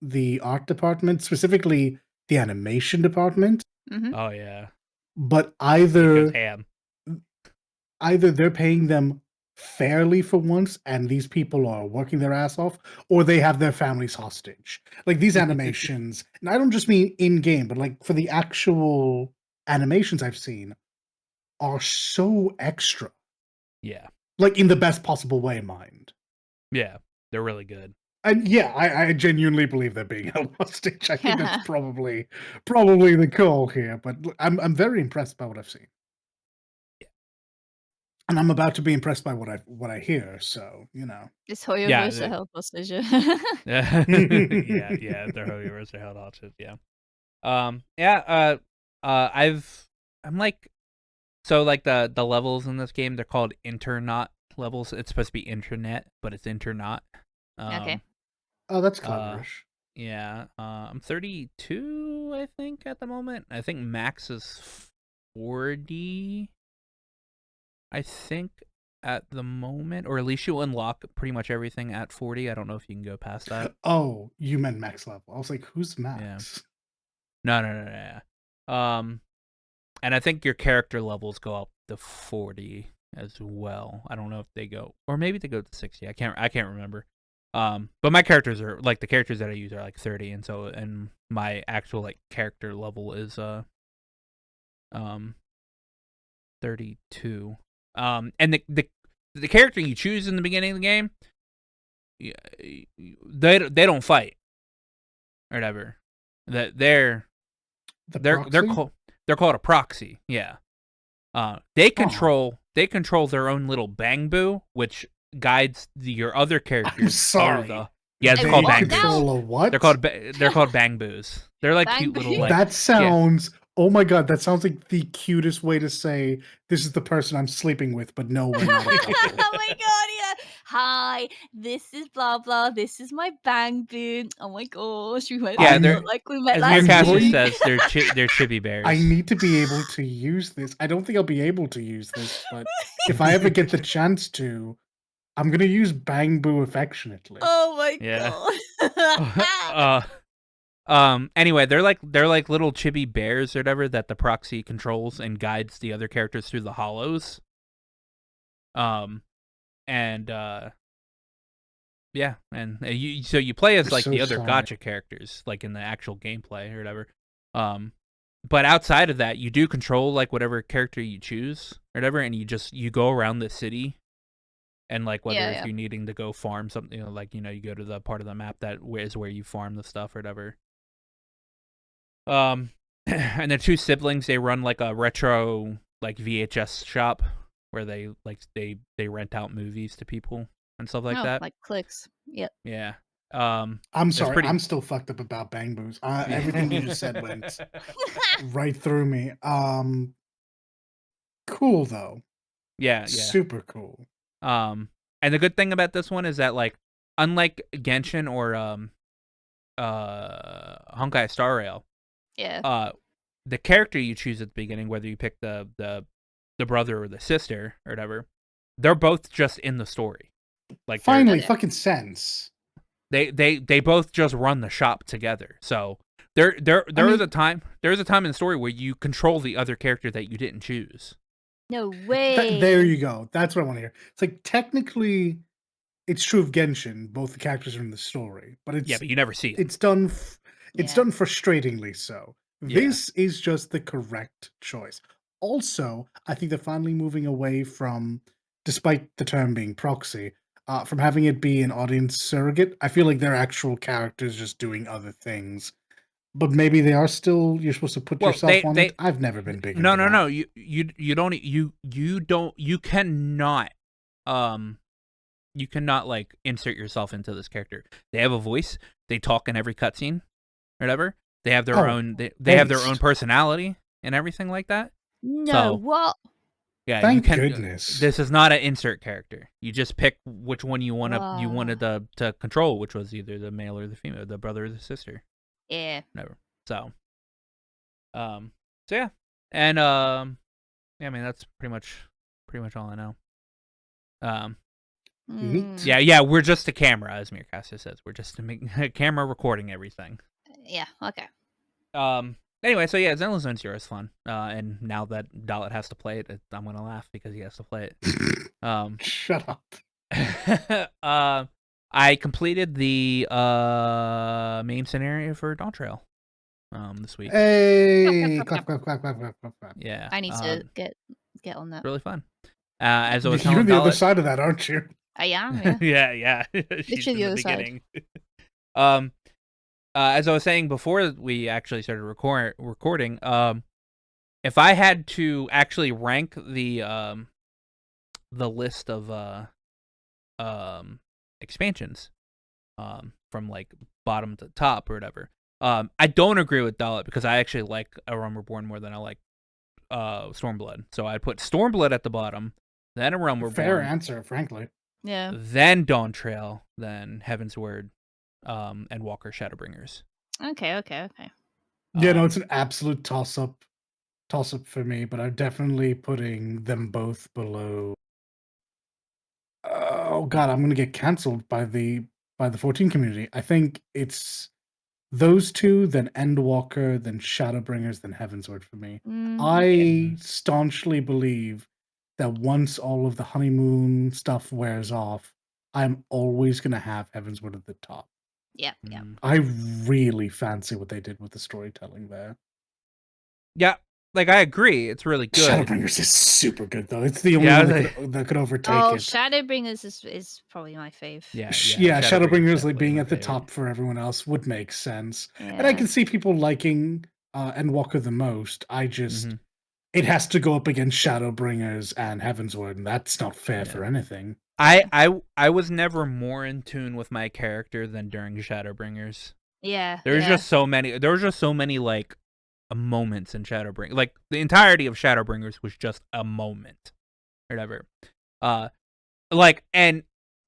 the art department, specifically the animation department. Mhm. Oh yeah. But either Ham. they're paying them fairly for once, and these people are working their ass off, or they have their families hostage. Like these animations, and I don't just mean in game, but like for the actual animations I've seen, are so extra. Yeah. Like in the best possible way, mind. Yeah, they're really good. And yeah, I genuinely believe they're being held hostage. I think that's probably the call here. But I'm very impressed by what I've seen. Yeah. And I'm about to be impressed by what I hear. So Is Hoyo Yeah, Versa held hostage? Yeah, they're Hoyoverse, they're held hostage. Yeah. I'm like, so like the levels in this game, they're called Internaut levels. It's supposed to be internet, but it's Internaut. Okay. Oh, that's cleverish. Yeah. I'm 32, I think, at the moment. I think max is 40. I think at the moment, or at least you unlock pretty much everything at 40. I don't know if you can go past that. Oh, you meant max level. I was like, who's max? No. And I think your character levels go up to 40 as well. I don't know if they go, or maybe they go to 60. I can't remember. But my characters are like, the characters that I use are like 30, and my actual like character level is 32. And the character you choose in the beginning of the game, they don't fight or whatever. That they're called a proxy. Yeah. They control their own little bang boo, which guides your other characters. I'm sorry. It's They called bang control boos. a what? They're called bang boos. They're like Bang cute little. boos? Like, That sounds. Oh my god, that sounds like the cutest way to say this is the person I'm sleeping with, but no, we're not a couple. Oh my god, yeah. Hi, this is blah blah. This is my bang boo. Oh my gosh, we met like we met as last Newcastle week. says, they're chippy bears. I need to be able to use this. I don't think I'll be able to use this, but if I ever get the chance to, I'm gonna use Bang Boo affectionately. Oh my Yeah. god. Anyway, they're like little chibi bears or whatever that the proxy controls and guides the other characters through the hollows. And yeah, and you play as like So the other sorry. gotcha characters, like in the actual gameplay or whatever. But outside of that, you do control like whatever character you choose or whatever, and you go around the city, and like whether if you're needing to go farm something, like you go to the part of the map that is where you farm the stuff or whatever. And the two siblings, they run like a retro like VHS shop where they rent out movies to people and stuff like that. Like clicks. Yep. Yeah. I'm sorry, I'm still fucked up about Bang Boos. Everything you just said went right through me. Cool though. Yeah. Super cool. And the good thing about this one is that like unlike Genshin or Honkai Star Rail, the character you choose at the beginning, whether you pick the brother or the sister or whatever, they're both just in the story. Like finally fucking sense. They both just run the shop together. So there's a time in the story where you control the other character that you didn't choose. No way. There you go. That's what I want to hear. It's like technically it's true of Genshin, both the characters are in the story, but but you never see it. It's done done frustratingly so. This is just the correct choice. Also, I think they're finally moving away from, despite the term being proxy, from having it be an audience surrogate. I feel like they're actual characters just doing other things. But maybe they are still. You're supposed to put yourself on it. I've never been big. No. You cannot. You cannot like insert yourself into this character. They have a voice. They talk in every cutscene, or whatever. They have their own. They have their own personality and everything like that. No, what? Yeah, thank goodness. This is not an insert character. You just pick which one you wanted to control, which was either the male or the female, the brother or the sister. Yeah. Never. So yeah, and I mean that's pretty much all I know. Neat. Yeah, we're just a camera, as Mirkasa says. We're just a camera recording everything. Yeah. Okay. Anyway, so yeah, Zenless Zone Zero is fun. And now that Dalit has to play it, I'm gonna laugh because he has to play it. Shut up. I completed the main scenario for Dawn Trail this week. Hey, clap. Yeah. I need to get on that. Really fun. As I was You're telling the other Dalit, side of that, aren't you? I am. Yeah. yeah. She's Literally in the the other beginning. As I was saying before we actually started recording, if I had to actually rank the list of expansions from like bottom to top or whatever, I don't agree with Dalit because I actually like A Realm Reborn more than I like Stormblood. So I'd put Stormblood at the bottom, then A Realm Reborn. Fair answer, frankly. Yeah. Then Dawn Trail, then Heaven's Word, and Walker Shadowbringers. Okay. Yeah, no, it's an absolute toss-up for me, but I'm definitely putting them both below. Oh god, I'm gonna get cancelled by the 14 community. I think it's those two, then Endwalker, then Shadowbringers, then Heavensward for me. I staunchly believe that once all of the honeymoon stuff wears off, I'm always gonna have Heavensward at the top. Yeah. I really fancy what they did with the storytelling there. Yeah, like I agree, it's really good. Shadowbringers is super good though. It's the only one that could overtake it. Shadowbringers is probably my fave. Yeah, Shadowbringers like being at the top for everyone else would make sense. Yeah. And I can see people liking Endwalker the most. I just it has to go up against Shadowbringers and Heavensward, and that's not fair for anything. I was never more in tune with my character than during Shadowbringers. Yeah. There was just so many like moments in Shadowbringers. Like the entirety of Shadowbringers was just a moment or whatever. And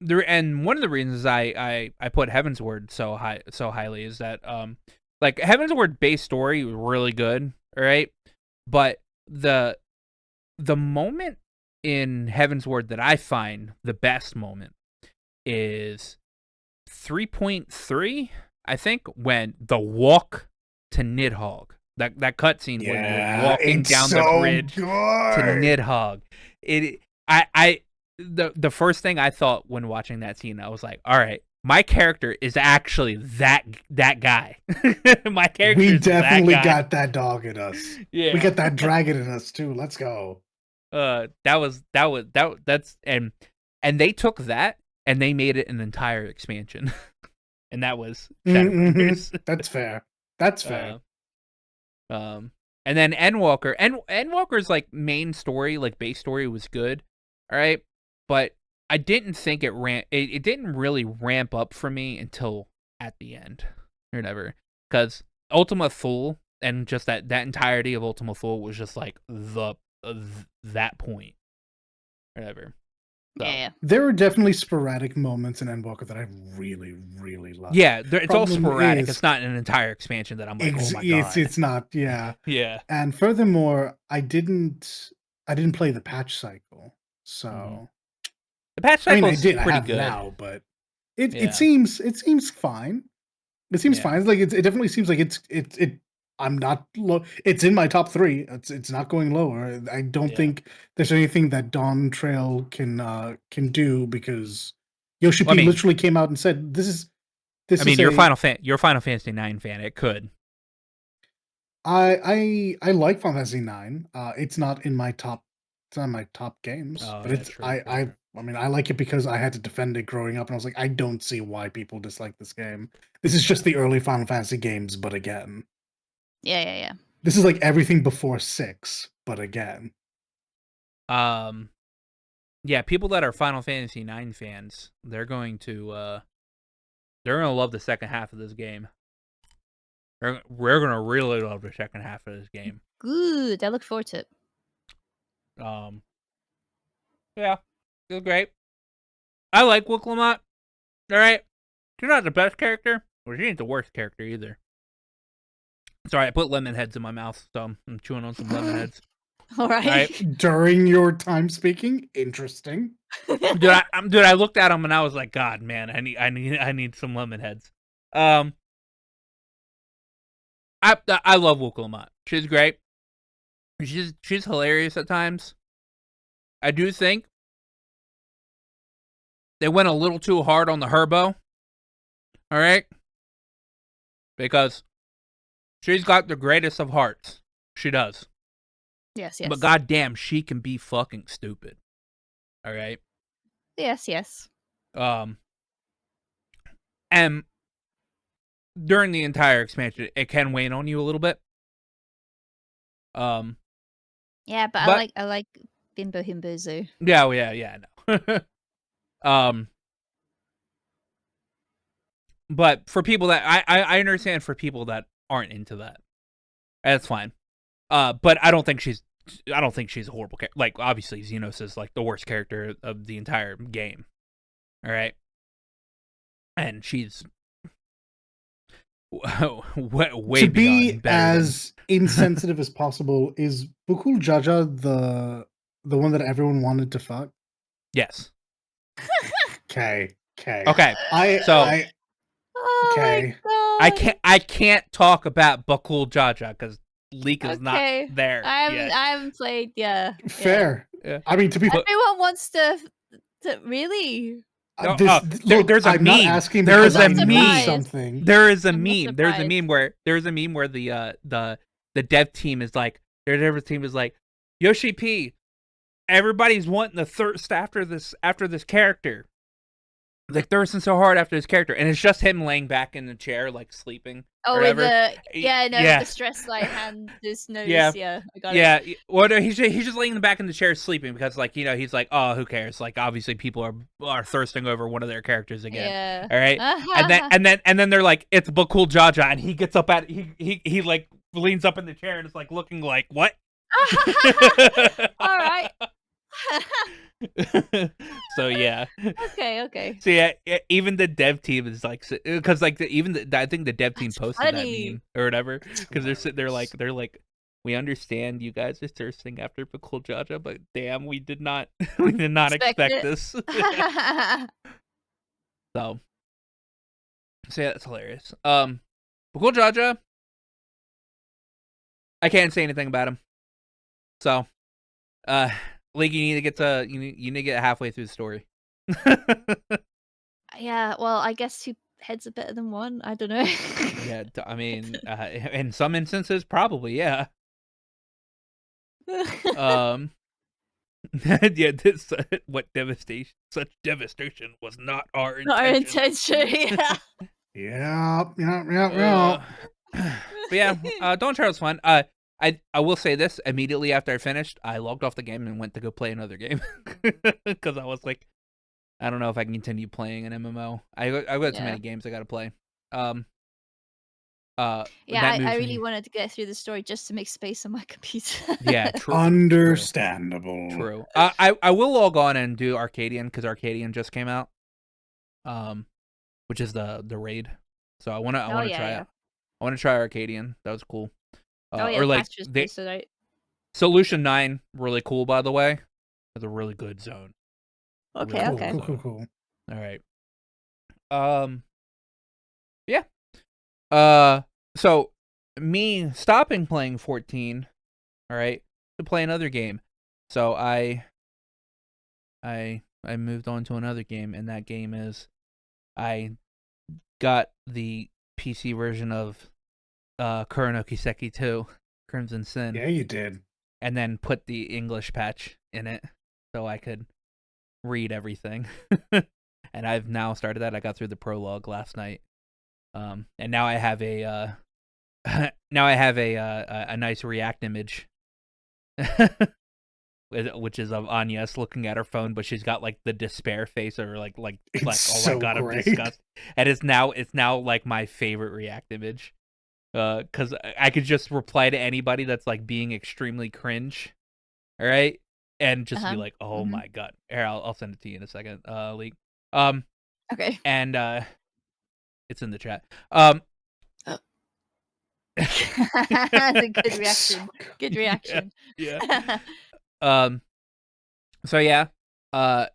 one of the reasons I put Heavensward so highly is that like Heavensward base story was really good, all right? But the moment in Heavensward that I find the best moment is 3.3 I think when the walk to Nidhogg, that cutscene where you're walking it's down so the bridge to good. Nidhogg, the first thing I thought when watching that scene, I was like, all right, my character is actually that guy. My character We is definitely that guy. got that dog in us. Yeah. We got that dragon in us too. Let's go. That's and they took that and they made it an entire expansion. And that was Shadowbringers. That's fair. That's fair. And then Endwalker. Endwalker's like main story, like base story was good. All right. But I didn't think it didn't really ramp up for me until at the end. Or whatever. Because Ultima Thule and just that entirety of Ultima Thule was just like that point. Whatever. So. Yeah. There were definitely sporadic moments in Endwalker that I really, really loved. Yeah, it's all Problem sporadic. is- It's not an entire expansion that I'm like, oh my god. It's not, yeah. Yeah. And furthermore, I didn't play the patch cycle. So The patch I cycle mean, is I pretty have good. now, but it Yeah. seems fine. It seems Yeah. fine. It's like it definitely seems like it. I'm not low. It's in my top 3. It's not going lower. I don't Yeah. think there's anything that Dawn Trail can do because Yoshi P Well, I mean- literally came out and said this is. I mean, you're Final Fantasy 9 fan. It could. I like Final Fantasy 9. It's not in my top. It's not in my top games, Oh, but yeah, it's true, I true. mean I like it because I had to defend it growing up, and I was like, I don't see why people dislike this game. This is just the early Final Fantasy games, but again, Yeah. this is like everything before 6, but again. Yeah, people that are Final Fantasy 9 fans, they're going to love the second half of this game. We're gonna really love the second half of this game. Good. I look forward to it. Yeah, it was great. I like Wooklamat. All right, she's not the best character, but she ain't the worst character either. Sorry, I put lemon heads in my mouth, so I'm chewing on some lemon heads. All right. Right. During your time speaking, interesting. Dude, I looked at them and I was like, God, man, I need some lemon heads. I love Wooklamat. She's great. She's hilarious at times. I do think they went a little too hard on the Herbo. All right, because she's got the greatest of hearts. She does. Yes. But goddamn, she can be fucking stupid. All right. Yes. And during the entire expansion, it can wane on you a little bit. Yeah, but I like Bimbo Himbozo. Yeah, I know. But for people that I understand for people that aren't into that, that's fine. But I don't think she's a horrible character. Like, obviously, Xenos is like the worst character of the entire game. All right, and she's way To be beyond better as insensitive as possible, is Bukul Jaja the one that everyone wanted to fuck? Yes. Okay. Okay. Oh Okay. my god. I can't talk about Bakul Jaja because Leak is not there. I haven't played. Yeah. Fair. Yeah. I mean, to be Everyone wants to really. There's a I'm meme. not asking There is because a I know meme. something. There is a I'm not meme. There's a surprised. meme where the dev team is like, their dev team is like, Yoshi P, everybody's wanting the thirst after this character. Like, thirsting so hard after this character, and it's just him laying back in the chair, like sleeping. Oh, with with the stress like hand, this nose. Yeah. I got it. Yeah, well, no, he's just laying in the back in the chair sleeping because, like, you know, he's like, oh, who cares? Like, obviously, people are thirsting over one of their characters again. Yeah. All right, and then they're like, it's Bakul Jaja, and he gets up he like leans up in the chair and is like looking like, what? All right. So yeah. Okay. So yeah, even the dev team is like, because like I think the dev team That's posted funny. that meme or whatever, because they're sitting there like we understand you guys are thirsting after Bakul Jaja, but damn, we did not expect it. this. So So yeah, that's hilarious. Cool Jaja. I can't say anything about him. So, League, you need to get you need to get halfway through the story. Yeah, well, I guess 2 heads are better than 1. I don't know. Yeah, I mean, in some instances, probably, yeah. Yeah, this what devastation! Such devastation was not our intention. Not our intention. Yeah. Yeah. But yeah, Dawn Trail was fun. I will say this: immediately after I finished, I logged off the game and went to go play another game because I was like, I don't know if I can continue playing an MMO. I've got too many games I got to play. Yeah, that moves I really me. wanted to get through the story just to make space on my computer. Yeah, true. Understandable. True. I will log on and do Arcadian because Arcadian just came out. Which is the raid. So I want to try it. I want to try Arcadian. That was cool. Or like right? Solution 9, really cool by the way. It's a really good zone. Okay, Really okay. Cool. All right. Yeah. So me stopping playing 14, all right, to play another game. So I moved on to another game, and that game is I got the PC version of Kurono Kiseki 2, Crimson Sin. Yeah, you did. And then put the English patch in it so I could read everything. And I've now started that. I got through the prologue last night. And now I have a a nice React image. Which is of Agnes looking at her phone, but she's got like the despair face or like oh so my god, great. I'm disgusted. And it's now like my favorite React image. Because I could just reply to anybody that's like being extremely cringe, all right, and just be like, "Oh my god!" Here, I'll send it to you in a second, League. Okay. And it's in the chat. That's a good reaction. Good reaction. Yeah. So yeah, I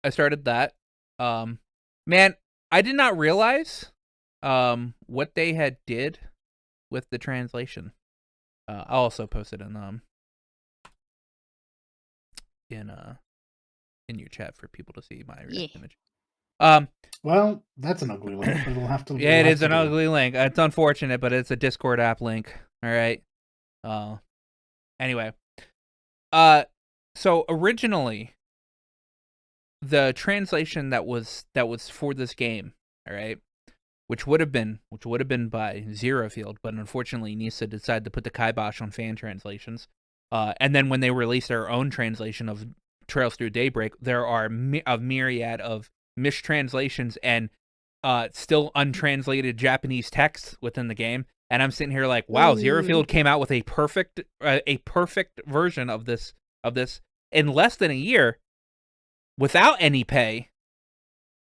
started that. Man, I did not realize what they had did with the translation. I'll also post it in your chat for people to see my image. Well, that's an ugly link, but it'll have to. Yeah, it is an ugly link. It's unfortunate, but it's a Discord app link. All right. Anyway. So originally, the translation that was for this game, all right, which would have been by Zero Field, but unfortunately Nisa decided to put the kibosh on fan translations. And then when they released their own translation of Trails Through Daybreak, there are a myriad of mistranslations and still untranslated Japanese text within the game. And I'm sitting here like, wow, Zero Field came out with a perfect version of this in less than a year without any pay,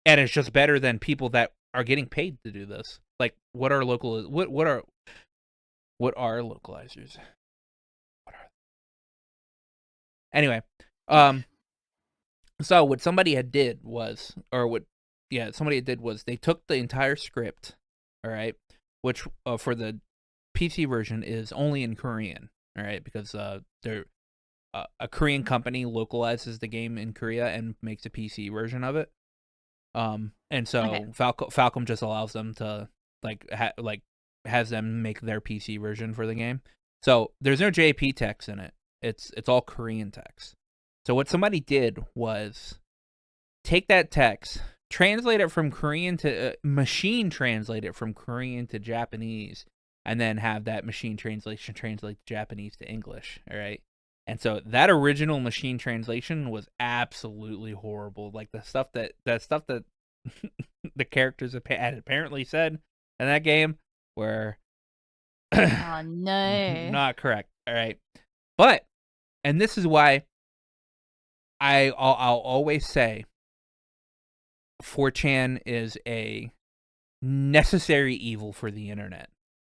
and it's just better than people that are getting paid to do this. Like, what are localizers? What are localizers? What are they? Anyway, so what somebody did was they took the entire script, all right, which for the PC version is only in Korean, all right, because they're a Korean company localizes the game in Korea and makes a PC version of it. And so Falcom just allows them to has them make their PC version for the game. So there's no JP text in it. It's all Korean text. So what somebody did was take that text, translate it from Korean to machine translate it from Korean to Japanese, and then have that machine translation translate Japanese to English. All right. And so that original machine translation was absolutely horrible. Like the stuff that the characters had apparently said in that game were oh no, not correct. All right, but and this is why I'll always say 4chan is a necessary evil for the internet.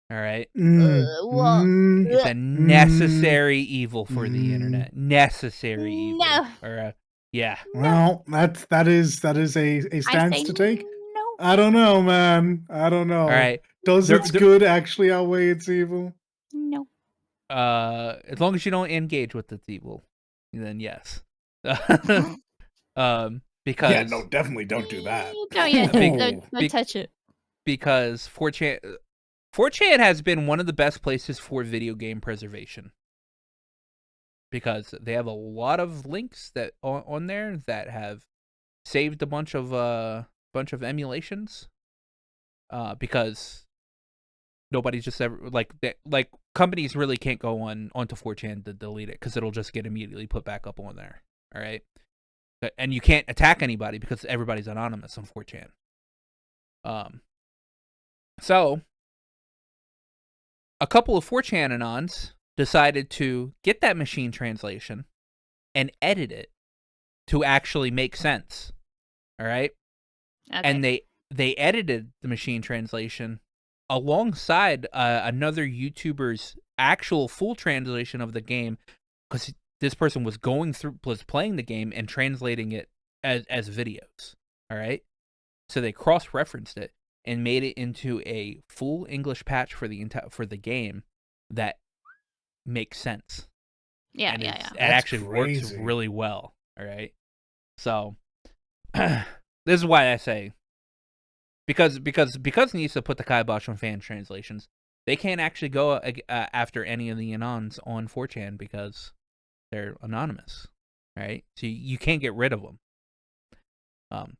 All right. It's a necessary evil for the internet. Necessary evil. No. Or yeah. Well, that is a stance to take. No. I don't know, man. I don't know. All right. Does There- its there- good actually outweigh its evil? No. As long as you don't engage with its evil, then yes. Because Yeah, no, definitely don't do that. Don't, yeah, Big- don't big- touch it. because 4chan has been one of the best places for video game preservation. Because they have a lot of links that on there that have saved a bunch of emulations. Because nobody's just ever like companies really can't go onto 4chan to delete it because it'll just get immediately put back up on there. All right, and you can't attack anybody because everybody's anonymous on 4chan. So a couple of 4chan anons decided to get that machine translation and edit it to actually make sense. All right, Okay. and they edited the machine translation alongside another YouTuber's actual full translation of the game, because this person was playing the game and translating it as videos. All right, so they cross-referenced it and made it into a full English patch for the game that makes sense. yeah, And yeah, it yeah. actually works crazy. really well. All right, so this is why I say. Because Nisa put the kibosh on fan translations, they can't actually go after any of the anons on 4chan because they're anonymous, right? So you can't get rid of them.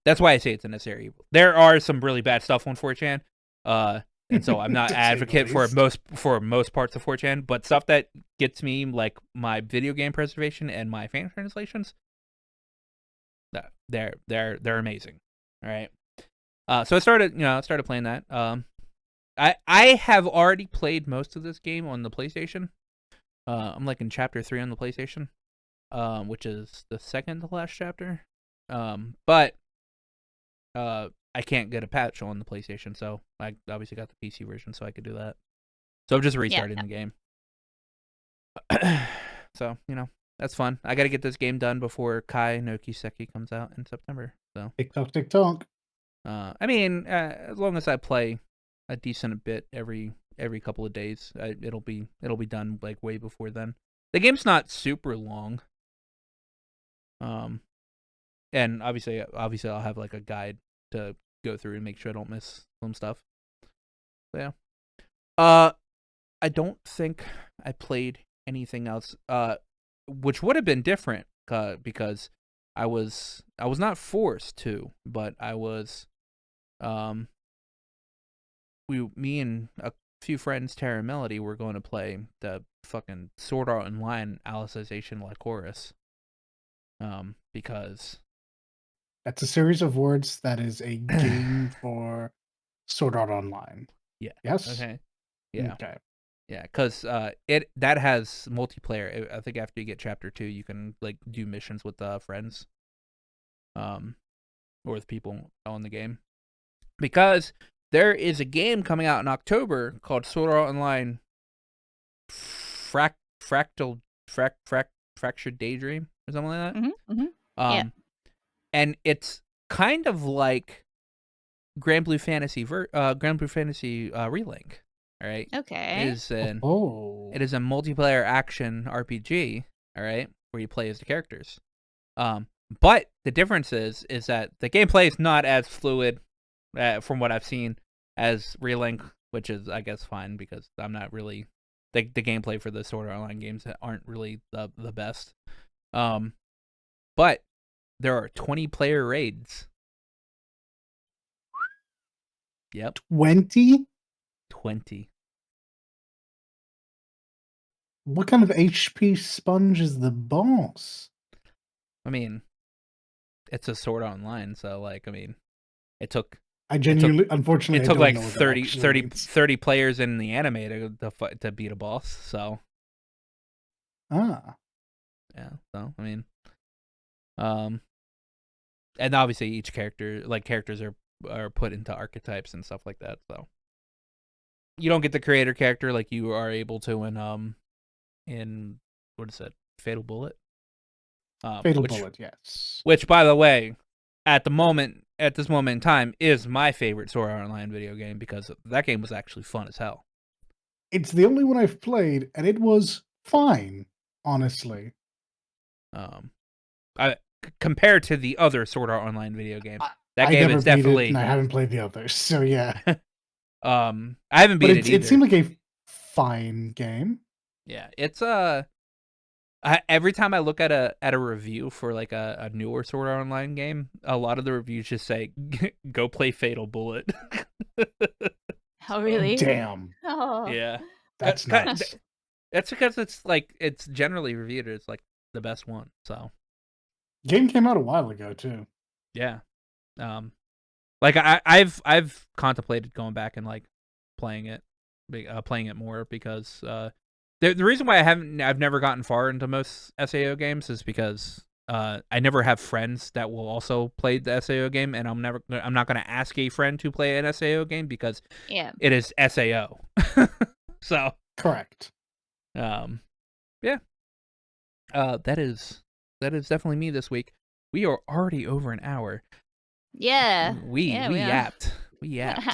That's why I say it's a necessary evil. There are some really bad stuff on 4chan, and so I'm not To say the advocate for least. most parts of 4chan, but stuff that gets me, like my video game preservation and my fan translations, they're amazing. All right. So I started playing that. I have already played most of this game on the PlayStation. I'm like in chapter 3 on the PlayStation, which is the second to last chapter. But I can't get a patch on the PlayStation, so I obviously got the PC version, so I could do that. So I'm just restarting the game. So that's fun. I got to get this game done before Kai no Kiseki comes out in September. So TikTok, TikTok. I mean, as long as I play a decent bit every couple of days, it'll be done like way before then. The game's not super long. And obviously I'll have like a guide to go through and make sure I don't miss some stuff. So, yeah. I don't think I played anything else. Which would have been different, because I was not forced to, but I was. Me and a few friends, Tara and Melody, were going to play the fucking Sword Art Online Alicization Lycoris. Because That's a series of words that is a game for Sword Art Online. yeah, Yes? okay, yeah, Okay. yeah, because that has multiplayer. I think after you get chapter 2, you can like do missions with friends, or with people on the game, because there is a game coming out in October called Sword Art Online Fractured Daydream or something like that. Mm-hmm, yeah. And it's kind of like Grand Blue Fantasy Relink. All right. Okay. It is a multiplayer action RPG. All right, where you play as the characters. But the difference is that the gameplay is not as fluid, from what I've seen, as Relink, which is, I guess, fine because I'm not really the gameplay for the Sword Art Online games aren't really the best. But there are 20-player raids. Yep. 20? 20. What kind of HP sponge is the boss? I mean, it's a Sword Art Online, so like, I mean, it took Unfortunately, it took I don't like know what that 30, actually 30, means. 30 players in the anime to beat a boss. So Ah. yeah, so I mean, and obviously each characters are put into archetypes and stuff like that. So you don't get the creator character like you are able to in what is it, Fatal Bullet? Fatal Bullet, yes. Which, by the way, at the moment, at this moment in time is my favorite Sword Art Online video game because that game was actually fun as hell. It's the only one I've played, and it was fine, honestly. Compared to the other Sword Art Online video game, that I game never is beat definitely. it, and I haven't played the others, so yeah. I haven't beat it either. It seemed like a fine game. Yeah, it's every time I look at a review for like a newer Sword Art Online game, a lot of the reviews just say, "Go play Fatal Bullet." Oh, really? Damn. Oh. Yeah, That's nuts. That's because it's generally reviewed as like the best one. So game came out a while ago too. yeah, like I've contemplated going back and like playing it more because the reason why I've never gotten far into most SAO games is because I never have friends that will also play the SAO game, and I'm not going to ask a friend to play an SAO game because it is SAO. So correct. Yeah. That is definitely me this week. We are already over an hour. Yeah. We yapped. We yapped.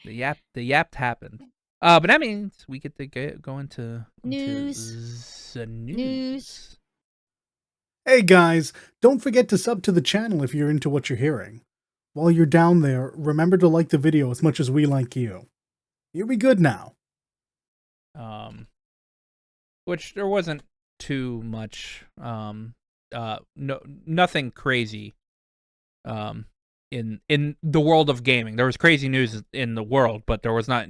the yapped happened. But that means we get to go into news. The news. Hey guys, don't forget to sub to the channel if you're into what you're hearing. While you're down there, remember to like the video as much as we like you. You'll be good now. Which there wasn't too much nothing crazy in the world of gaming. There was crazy news in the world, but there was not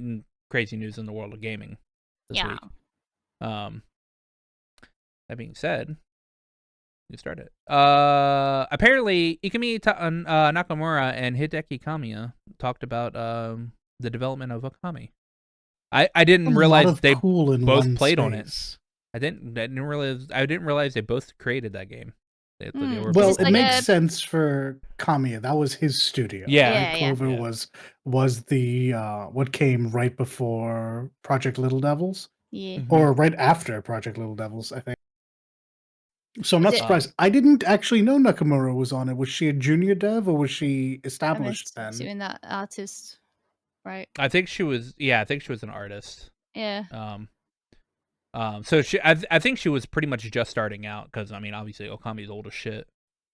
crazy news in the world of gaming this week. That being said, we started. Apparently Ookami Nakamura and Hideki Kamiya talked about the development of Ookami. I didn't realize they both played on it. I didn't realize they both created that game. Well, it makes sense for Kamiya. That was his studio. Yeah, Clover was the what came right before Project Little Devils. Yeah. Or right after Project Little Devils, I think. So I'm not surprised. I didn't actually know Nakamura was on it. Was she a junior dev or was she established then? Doing that artist, right? I think she was. Yeah, I think she was an artist. Yeah. So I think she was pretty much just starting out because I mean, obviously Okami's old as shit.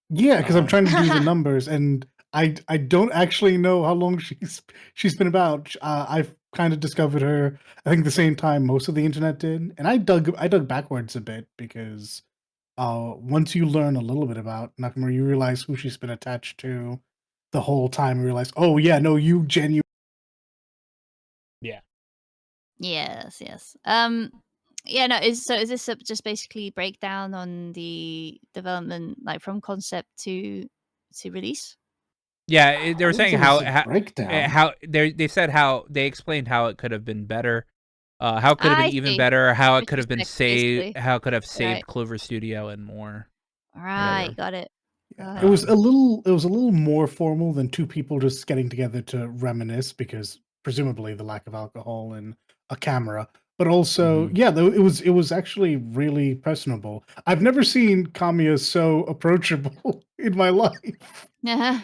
Yeah, because I'm trying to do the numbers, and I don't actually know how long she's been about. I've kind of discovered her, I think, the same time most of the internet did, and I dug backwards a bit because once you learn a little bit about Nakamura, you realize who she's been attached to the whole time. You realize, oh yeah, no, you genuinely. Yeah. Yes. Yeah, no, is this just basically breakdown on the development, like from concept to release? Yeah, they were saying how breakdown. They said how they explained how it could have been better, how it could have been even better, how it could have been saved, how it could have saved Clover Studio and more. Right, got it. It was a little more formal than two people just getting together to reminisce because presumably the lack of alcohol and a camera. But also, it was actually really personable. I've never seen Kamiya so approachable in my life. Yeah.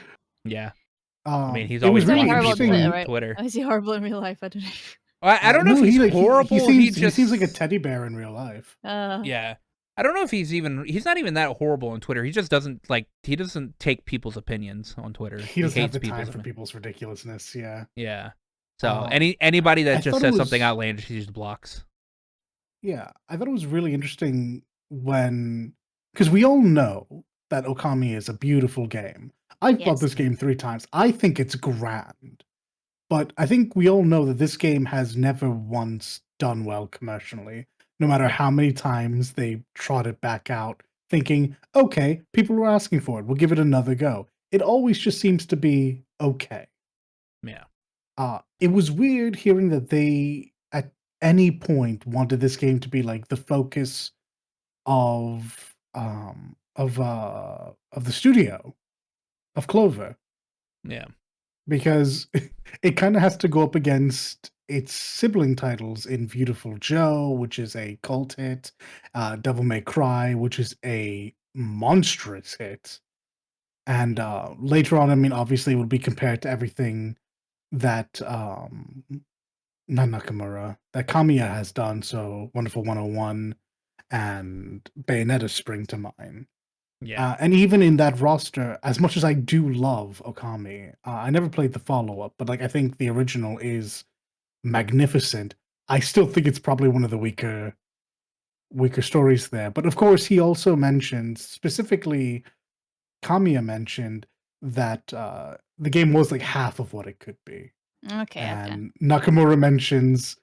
I mean, he's always really interesting on Twitter. Is he horrible in real life? I don't know. I don't know if he's horrible. He seems like a teddy bear in real life. Yeah. I don't know if he's not even that horrible on Twitter. He just doesn't take people's opinions on Twitter. He doesn't have the time for people's ridiculousness. Yeah. Yeah. So anybody that just says something outlandish, he just blocks. Yeah, I thought it was really interesting because we all know that Ookami is a beautiful game. I've bought this game 3 times. I think it's grand. But I think we all know that this game has never once done well commercially, no matter how many times they trot it back out, thinking, okay, people are asking for it, we'll give it another go. It always just seems to be okay. Yeah. It was weird hearing that they, at any point, wanted this game to be like the focus of the studio, of Clover. Yeah. Because it kind of has to go up against its sibling titles in Beautiful Joe, which is a cult hit, Devil May Cry, which is a monstrous hit, And later on, I mean, obviously, it will be compared to everything that not Nakamura, that Kamiya has done. So Wonderful 101 and Bayonetta spring to mind. Yeah. And even in that roster, as much as I do love Okami, I never played the follow-up, but like I think the original is magnificent. I still think it's probably one of the weaker stories there. But of course, he also mentioned, specifically Kamiya mentioned, that the game was like half of what it could be. Okay. And Nakamura mentions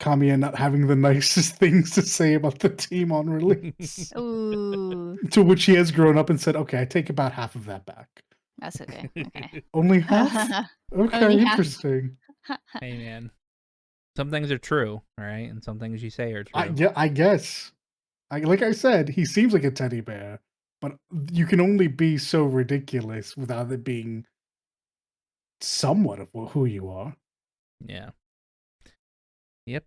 Kamiya not having the nicest things to say about the team on release. Ooh, To which he has grown up and said, okay, I take about half of that back. that's okay. Okay. Only half? Okay, Only half. interesting. Hey, man. Some things are true, all right? And some things you say are true. I guess. Like I said, he seems like a teddy bear, but you can only be so ridiculous without it being somewhat of who you are. Yeah. Yep.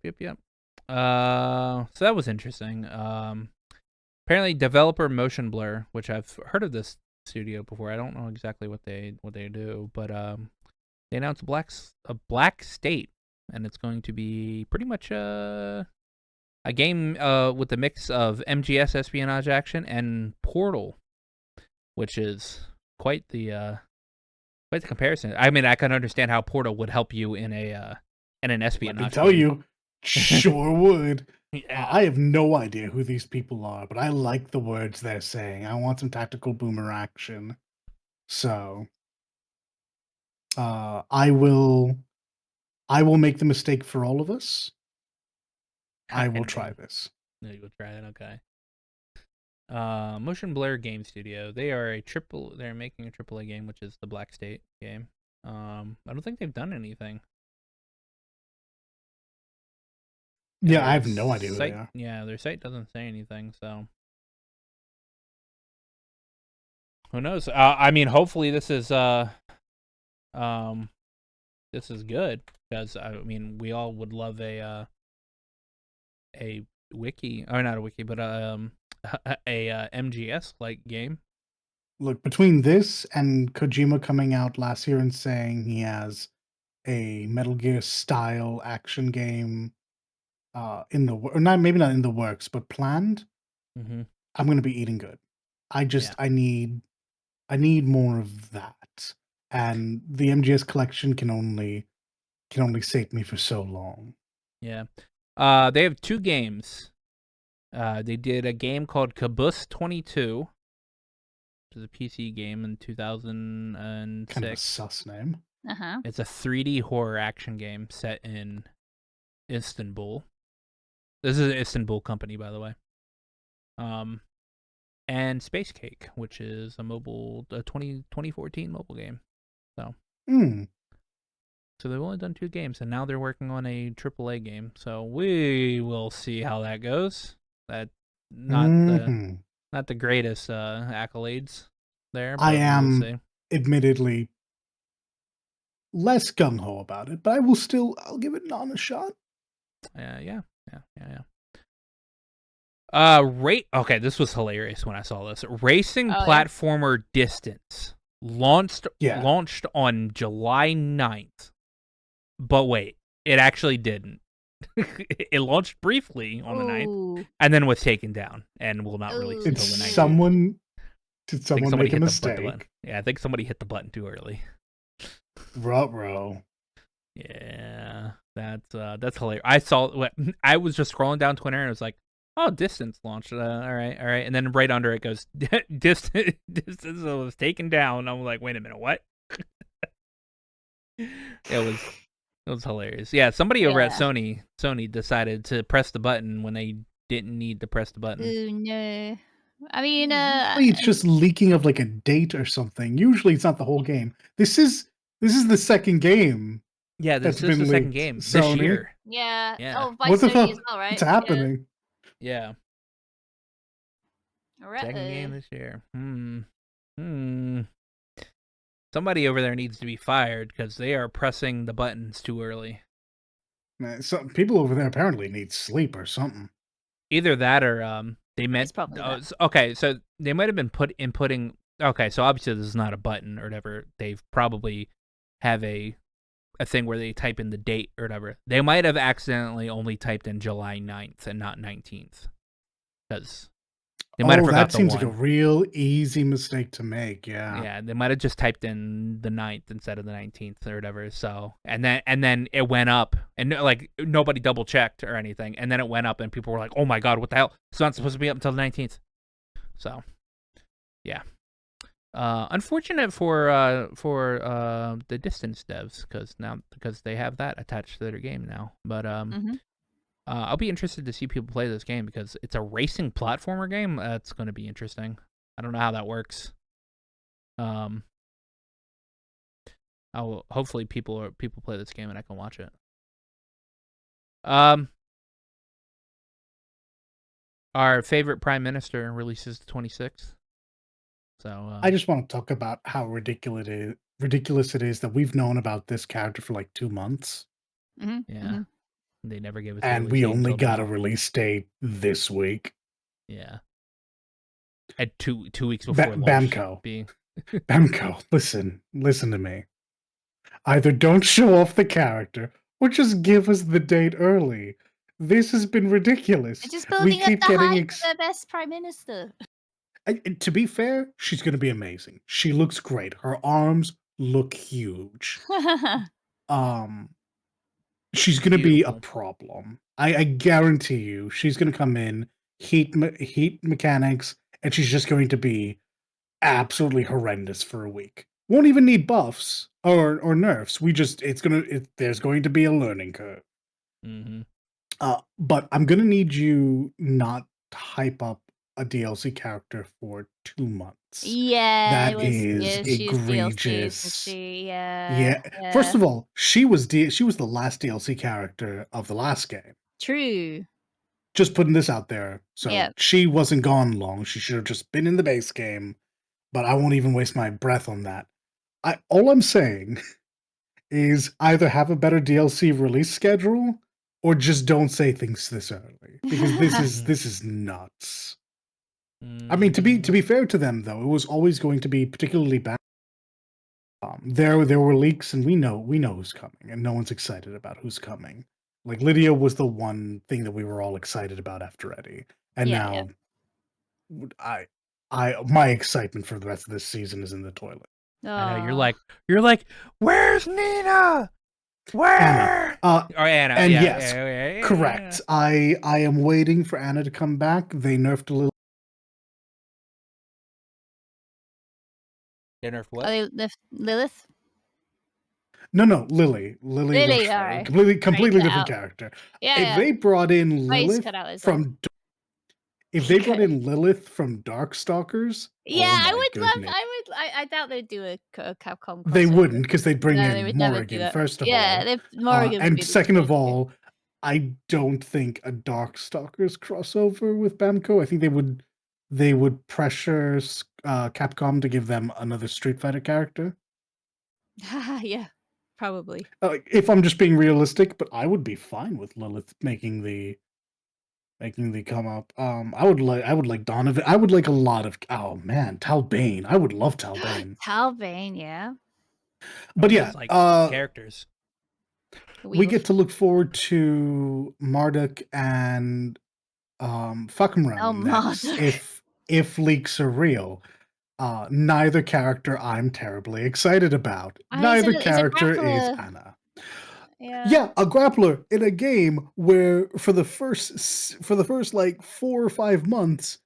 So that was interesting. Apparently developer Motion Blur, which I've heard of this studio before. I don't know exactly what they do, but they announced a Black State, and it's going to be pretty much a game with a mix of MGS espionage action and Portal, which is quite the comparison. I mean, I can understand how Portal would help you in an espionage. Let me tell game. you, sure would. Yeah. I have no idea who these people are, but I like the words they're saying. I want some tactical boomer action. So I will make the mistake for all of us. I will try this. No, you will try it. Okay. Motion Blur Game Studio. They're making a AAA game, which is the Black State game. I don't think they've done anything. Yeah, I have no idea who they Site, are. yeah, their site doesn't say anything, so who knows? I mean, hopefully this is good, because I mean, we all would love a wiki, or not a wiki, but a MGS like game. Look, between this and Kojima coming out last year and saying he has a Metal Gear style action game in the or not, maybe not in the works, but planned, Mm-hmm. I'm going to be eating good. Yeah. I need more of that, and the MGS collection can only sate me for so long. Yeah. They have two games. They did a game called Caboose 22, which is a PC game in 2006. Kind of a sus name. Uh-huh. It's a 3D horror action game set in Istanbul. This is an Istanbul company, by the way. And Space Cake, which is a 2014 mobile game. So. So they've only done two games, and now they're working on a AAA game. So we will see how that goes. That not the greatest accolades there, but I we'll am see. admittedly less gung ho about it, but I'll give it an honest shot. Yeah. Okay, this was hilarious when I saw this. Racing platformer Distance launched on July 9th. But wait, it actually didn't. It launched briefly on the 9th and then was taken down and will not release until the 9th. Did someone make a mistake? Yeah, I think somebody hit the button too early. Ruh-roh. Yeah, that's hilarious. I was just scrolling down Twitter and it was like, oh, Distance launched. All right. And then right under it goes, Distance was taken down. I'm like, wait a minute, what? It was hilarious. Yeah, somebody over at Sony decided to press the button when they didn't need to press the button. Ooh, no. I mean, it's just leaking of like a date or something. Usually it's not the whole game. This is the second game. Yeah, this is the second game this year. Yeah. Oh, by what Sony the fuck? as well, right? What's happening? Yeah. Second game this year. Somebody over there needs to be fired because they are pressing the buttons too early. Some people over there apparently need sleep or something. Either that or they meant. It's probably that. Okay, so they might have been inputting Okay, so obviously this is not a button or whatever. They've probably have a thing where they type in the date or whatever. They might have accidentally only typed in July 9th and not 19th. Because they might have Oh, forgot that the seems like a one. real easy mistake to make. Yeah. Yeah, they might have just typed in the 9th instead of the 19th or whatever. So and then it went up and like nobody double checked or anything. And then it went up and people were like, "Oh my god, what the hell? It's not supposed to be up until the 19th." So yeah. Unfortunate for the distance devs because they have that attached to their game now. But I'll be interested to see people play this game because it's a racing platformer game. That's going to be interesting. I don't know how that works. Hopefully people play this game and I can watch it. Our favorite prime minister releases the 26th. So I just want to talk about how ridiculous it is that we've known about this character for like 2 months, yeah, they never gave us a and release we date only until got a now. release date this week. Yeah, at 2 weeks before launch. Bamco, listen to me. Either don't show off the character or just give us the date early. This has been ridiculous. They're just We building up keep the getting hype of their best prime minister. To be fair, she's going to be amazing. She looks great. Her arms look huge. Um, she's going to be a Beautiful. problem. I guarantee you, she's going to come in heat mechanics, and she's just going to be absolutely horrendous for a week. Won't even need buffs or nerfs. There's going to be a learning curve. Mm-hmm. But I'm gonna need you not to hype up a DLC character for 2 months. Yeah, That is she is DLC, isn't egregious. she? Yeah. Yeah. First of all, she was the last DLC character of the last game. True. Just putting this out there. So Yep. she wasn't gone long. She should have just been in the base game. But I won't even waste my breath on that. All I'm saying is either have a better DLC release schedule or just don't say things this early because this is nuts. I mean, to be fair to them though, it was always going to be particularly bad. There were leaks, and we know who's coming, and no one's excited about who's coming. Like Lydia was the one thing that we were all excited about after Eddie, and Yeah, now my excitement for the rest of this season is in the toilet. I know you're like, where's Nina? Where? Anna. Or Anna. And yeah, yes, yeah. correct. I am waiting for Anna to come back. They nerfed a little. They nerfed what? Oh, they Lilith? No, Lily. Lily, Rushford. alright. Completely different out. character. Yeah, If they brought in Voice Lilith cut out as from if they brought in Lilith from Darkstalkers, yeah, oh I my would goodness. I doubt they'd do a Capcom crossover. They wouldn't, because they'd bring No, they in would never do Morrigan, that. first of Yeah, all. Morrigan would And be the second of expansion. all, I don't think a Darkstalkers crossover with Bamco. I think they would pressure Capcom to give them another Street Fighter character. Yeah, probably. If I'm just being realistic, but I would be fine with Lilith making the come up. I would like Donovan. I would like a lot of Talbane. I would love Talbane. Talbane, yeah. But yeah, like characters. We get to look forward to Marduk and Fuckumrun next, if leaks are real. Neither character I'm terribly excited about. Neither character is Anna. Yeah, a grappler in a game where for the first like 4 or 5 months,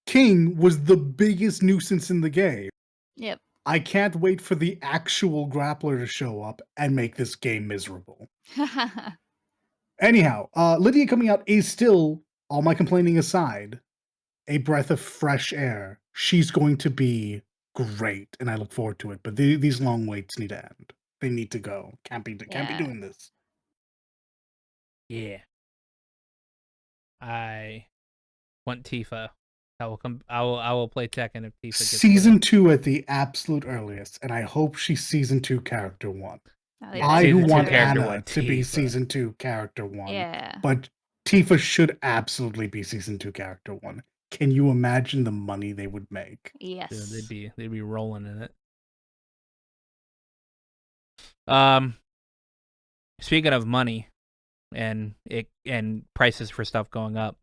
King was the biggest nuisance in the game. Yep. I can't wait for the actual grappler to show up and make this game miserable. Anyhow, Lydia coming out is still, all my complaining aside, a breath of fresh air. She's going to be great, and I look forward to it. But these long waits need to end. They need to go. Can't be doing this. Yeah. I want Tifa. I will play Tekken if Tifa gets Season 2 at the absolute earliest, and I hope she's Season 2 Character 1. I who want Anna to be Season 2 Character 1. Yeah. But Tifa should absolutely be Season 2 Character 1. can you imagine the money they would make? Yes. Dude, they'd be rolling in it. Speaking of money and prices for stuff going up,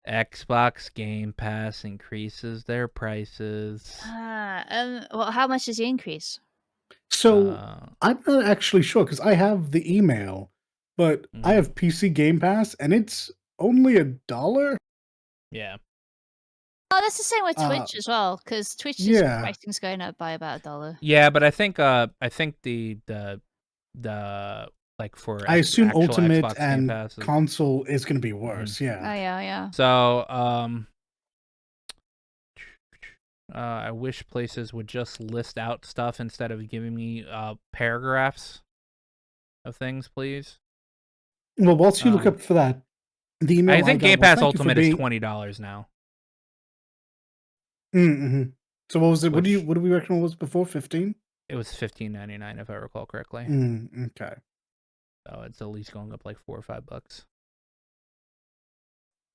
Xbox Game Pass increases their prices. Well, how much is the increase? So I'm not actually sure because I have the email, but I have PC Game Pass and it's only $1. Yeah. Oh, that's the same with Twitch as well, because Twitch's pricing's going up by about $1. Yeah, but I think the like for I assume actual Ultimate Xbox Game and Pass is, console is going to be worse. Oh Yeah. yeah. So I wish places would just list out stuff instead of giving me paragraphs of things, please. Well, whilst you look up for that, the email I think got Game was, Pass "Thank you for Ultimate being-" is $20 now. So what was it? What do Which- we reckon it was before? 15? It was $15.99 if I recall correctly. Okay. So it's at least going up like $4 or $5.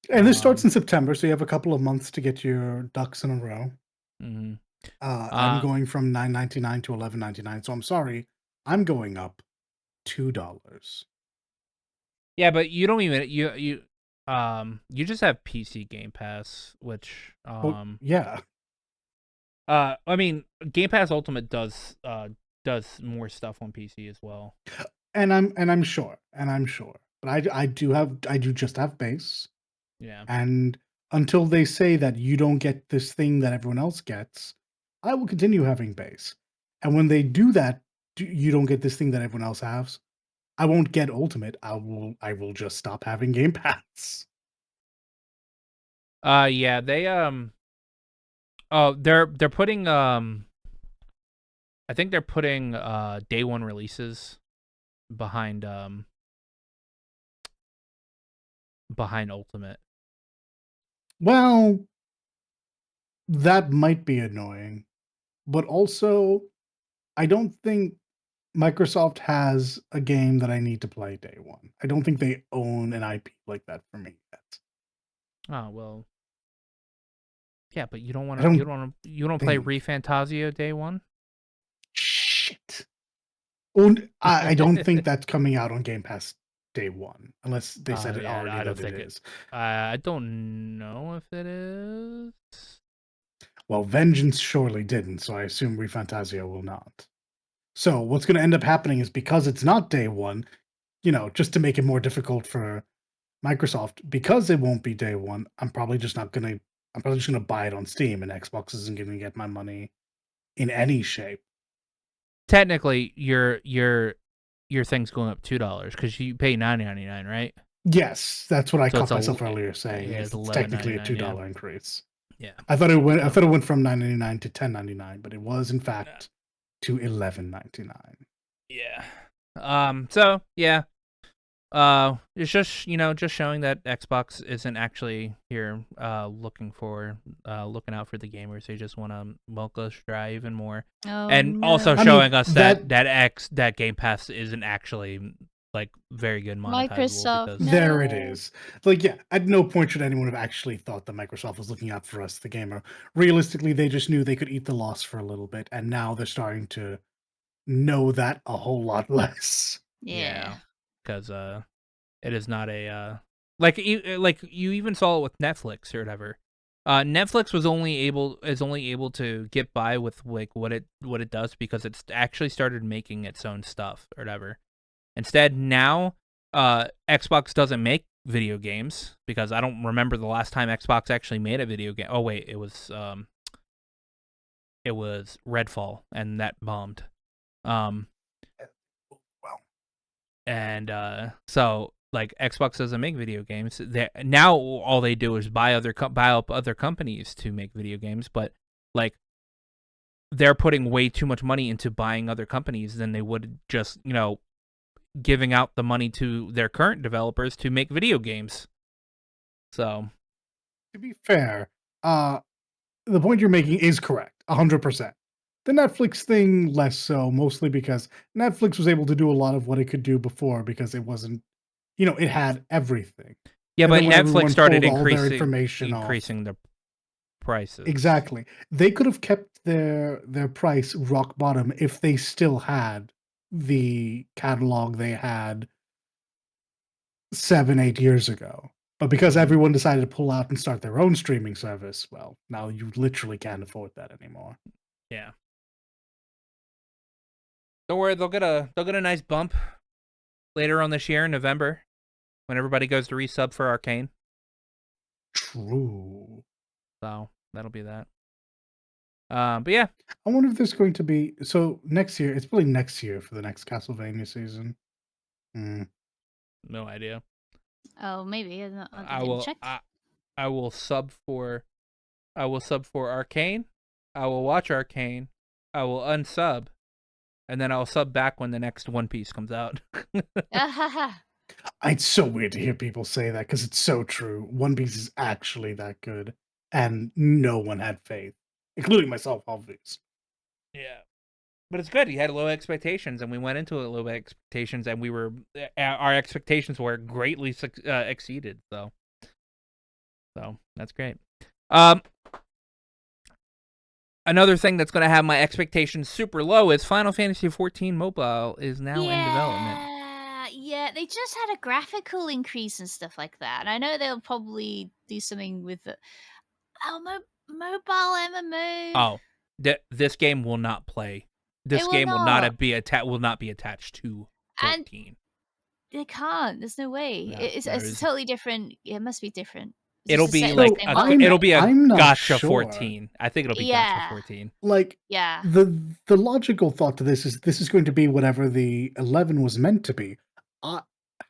And this starts in September, so you have a couple of months to get your ducks in a row. I'm going from $9.99 to $11.99, so I'm sorry, I'm going up $2. Yeah, but you don't even you just have PC Game Pass, which yeah. I mean, Game Pass Ultimate does more stuff on PC as well. And I'm sure. But I do just have base. Yeah. And until they say that you don't get this thing that everyone else gets, I will continue having base. And when they do that, you don't get this thing that everyone else has, I won't get Ultimate. I will just stop having Game Pass. Yeah, they they're putting I think they're putting day one releases behind Ultimate. Well, that might be annoying. But also, I don't think Microsoft has a game that I need to play day one. I don't think they own an IP like that for me yet. Oh, well. Yeah, but you don't want I don't you don't play ReFantazio day one? Shit. Well, I don't think that's coming out on Game Pass day one, unless they said it already I don't that think it is. I don't know if it is. Well, Vengeance surely didn't, so I assume ReFantazio will not. So what's going to end up happening is, because it's not day one, just to make it more difficult for Microsoft, because it won't be day one, I'm probably just going to buy it on Steam, and Xbox isn't going to get my money in any shape. Technically, your thing's going up $2 because you pay $9.99, right? Yes, that's what I So caught myself earlier saying. Yeah, It's it's technically a $11.99, $2 increase. Yeah. I thought it went from $9.99 to $10.99, but it was in fact to $11.99. Yeah. So yeah. It's just showing that Xbox isn't actually here looking out for the gamers. They just want to milk us dry even more. Also showing us that Game Pass isn't actually like very good monetizable. Microsoft, there it is. Like, yeah, at no point should anyone have actually thought that Microsoft was looking out for us, the gamer. Realistically, they just knew they could eat the loss for a little bit, and now they're starting to know that a whole lot less. Yeah. Because it is not a like you even saw it with Netflix or whatever. Netflix is only able to get by with like what it does because it's actually started making its own stuff or whatever. Instead, now Xbox doesn't make video games because I don't remember the last time Xbox actually made a video game. Oh wait, it was Redfall, and that bombed. And so like Xbox doesn't make video games. Now all they do is buy up other companies to make video games, but like they're putting way too much money into buying other companies than they would just, giving out the money to their current developers to make video games. So, to be fair, the point you're making is correct, 100%. The Netflix thing, less so, mostly because Netflix was able to do a lot of what it could do before because it wasn't, it had everything. Yeah, And but then when Netflix everyone started pulled all their increasing information off. increasing the prices. Exactly. They could have kept their price rock bottom if they still had the catalog they had 7, 8 years ago. But because Mhm. everyone decided to pull out and start their own streaming service, well, now you literally can't afford that anymore. Yeah. Don't worry, they'll get a nice bump later on this year in November when everybody goes to resub for Arcane. True. So that'll be that. But yeah, I wonder if there's going to be next year. It's probably next year for the next Castlevania season. Hmm. no idea. Oh, maybe. I I didn't will check. I will sub for Arcane. I will watch Arcane. I will unsub, and then I'll sub back when the next One Piece comes out. It's so weird to hear people say that because it's so true. One Piece is actually that good, and no one had faith, including myself, obviously. Yeah. But it's good. He had low expectations, and we went into it low expectations, and our expectations were greatly exceeded. So that's great. Another thing that's going to have my expectations super low is Final Fantasy XIV Mobile is now in development. Yeah, they just had a graphical increase and stuff like that. And I know they'll probably do something with the mobile MMO. Oh, this game will not play. This It will game will not. be attached to And 14. they can't. There's no way. No, It's totally different. It must be different. It's It'll just the be same, like same world, it'll be a I'm not gotcha sure. 14. I think it'll be Yeah. gotcha 14. Like Yeah. the logical thought to this is going to be whatever the 11 was meant to be.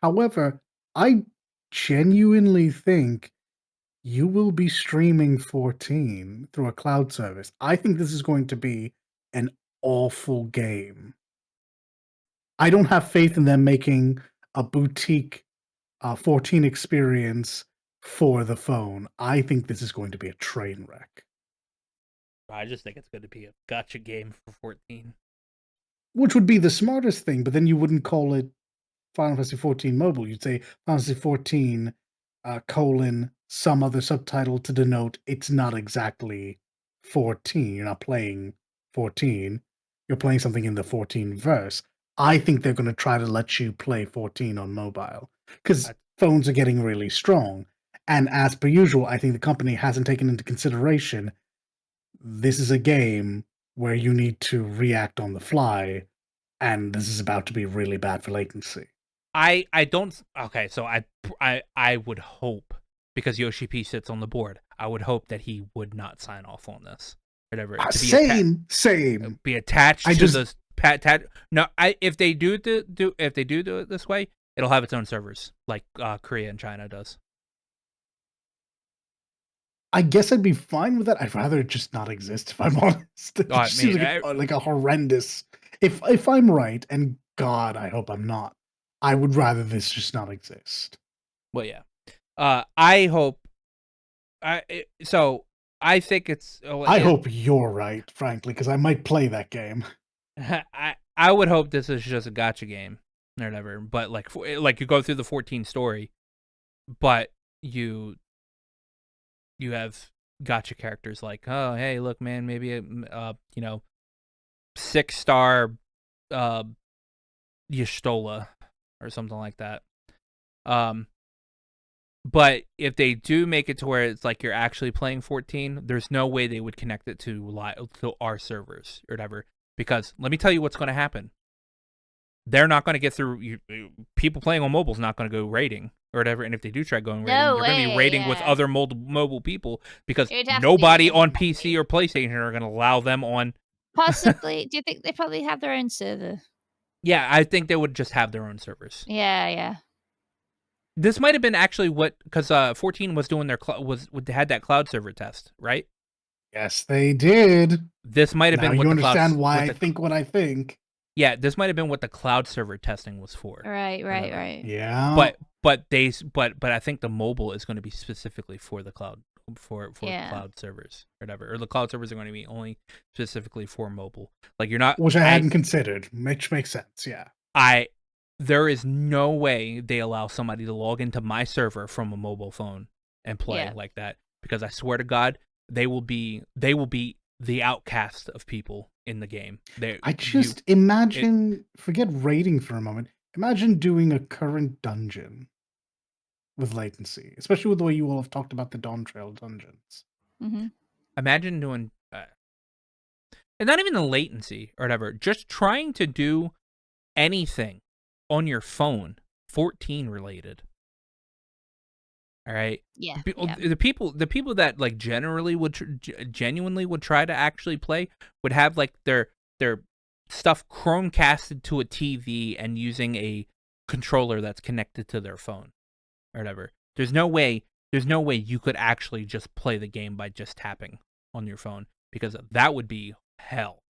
However, I genuinely think you will be streaming 14 through a cloud service. I think this is going to be an awful game. I don't have faith in them making a boutique 14 experience for the phone. I think this is going to be a train wreck. I just think it's going to be a gotcha game for 14. Which would be the smartest thing, but then you wouldn't call it Final Fantasy 14 Mobile. You'd say Final Fantasy 14 colon some other subtitle to denote it's not exactly 14. You're not playing 14. You're playing something in the 14 verse. I think they're going to try to let you play 14 on mobile because phones are getting really strong. And as per usual, I think the company hasn't taken into consideration this is a game where you need to react on the fly, and this is about to be really bad for latency. I don't. Okay, so I would hope, because Yoshi P sits on the board, I would hope that he would not sign off on this. Whatever. Same. Be attached to this. No, if they do it this way, it'll have its own servers, like Korea and China does. I guess I'd be fine with that. I'd rather it just not exist, if I'm honest. It just seems like a horrendous. If I'm right, and God, I hope I'm not, I would rather this just not exist. Well, yeah. I hope. I think it's. I hope you're right, frankly, because I might play that game. I would hope this is just a gotcha game or whatever, but like you go through the 14 story, but you have gotcha characters like, oh hey look man, maybe 6-star Y'shtola or something like that. But if they do make it to where it's like you're actually playing 14, there's no way they would connect it to our servers or whatever. Because let me tell you what's going to happen. They're not going to get through. People playing on mobile is not going to go raiding or whatever. And if they do try going raiding, they're going to be raiding with other mobile people because nobody on PC or PlayStation are going to allow them on. Possibly. Do you think they probably have their own server? Yeah, I think they would just have their own servers. Yeah. This might have been actually because 14 was doing had that cloud server test, right? Yes, they did. This might have been what you understand why I think what I think. Yeah, this might have been what the cloud server testing was for. Right. Yeah. But I think the mobile is going to be specifically for the cloud for cloud servers or whatever. Or the cloud servers are going to be only specifically for mobile. Like you're not which I hadn't considered, which makes sense, yeah. there is no way they allow somebody to log into my server from a mobile phone and play Yeah. like that, because I swear to God, they will be the outcast of people in the game. I just imagine, forget raiding for a moment. Imagine doing a current dungeon with latency, especially with the way you all have talked about the Dawn Trail dungeons. Mm-hmm. Imagine doing, and not even the latency or whatever, just trying to do anything on your phone 14 related. All right. Yeah. The people that like genuinely would try to actually play would have like their stuff Chromecasted to a TV and using a controller that's connected to their phone or whatever. There's no way you could actually just play the game by just tapping on your phone, because that would be hell.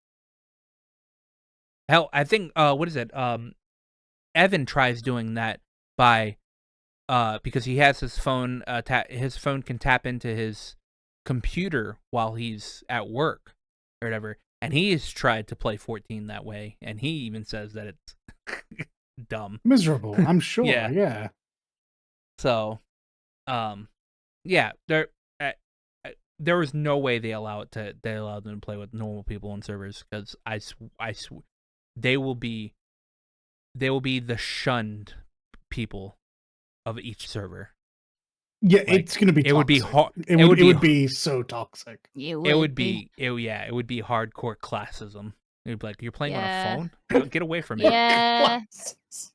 Hell, I think what is it? Evan tries doing that by because he has his phone his phone can tap into his computer while he's at work or whatever, and he has tried to play 14 that way, and he even says that it's dumb. Miserable, I'm sure. Yeah. Yeah. So yeah, there was no way they allowed them to play with normal people on servers, because they will be the shunned people of each server. Yeah, Like, it's gonna be toxic. It would be hard. It would be so toxic. It would be hardcore classism. It'd be like, you're playing on a phone? Get away from me. Yeah.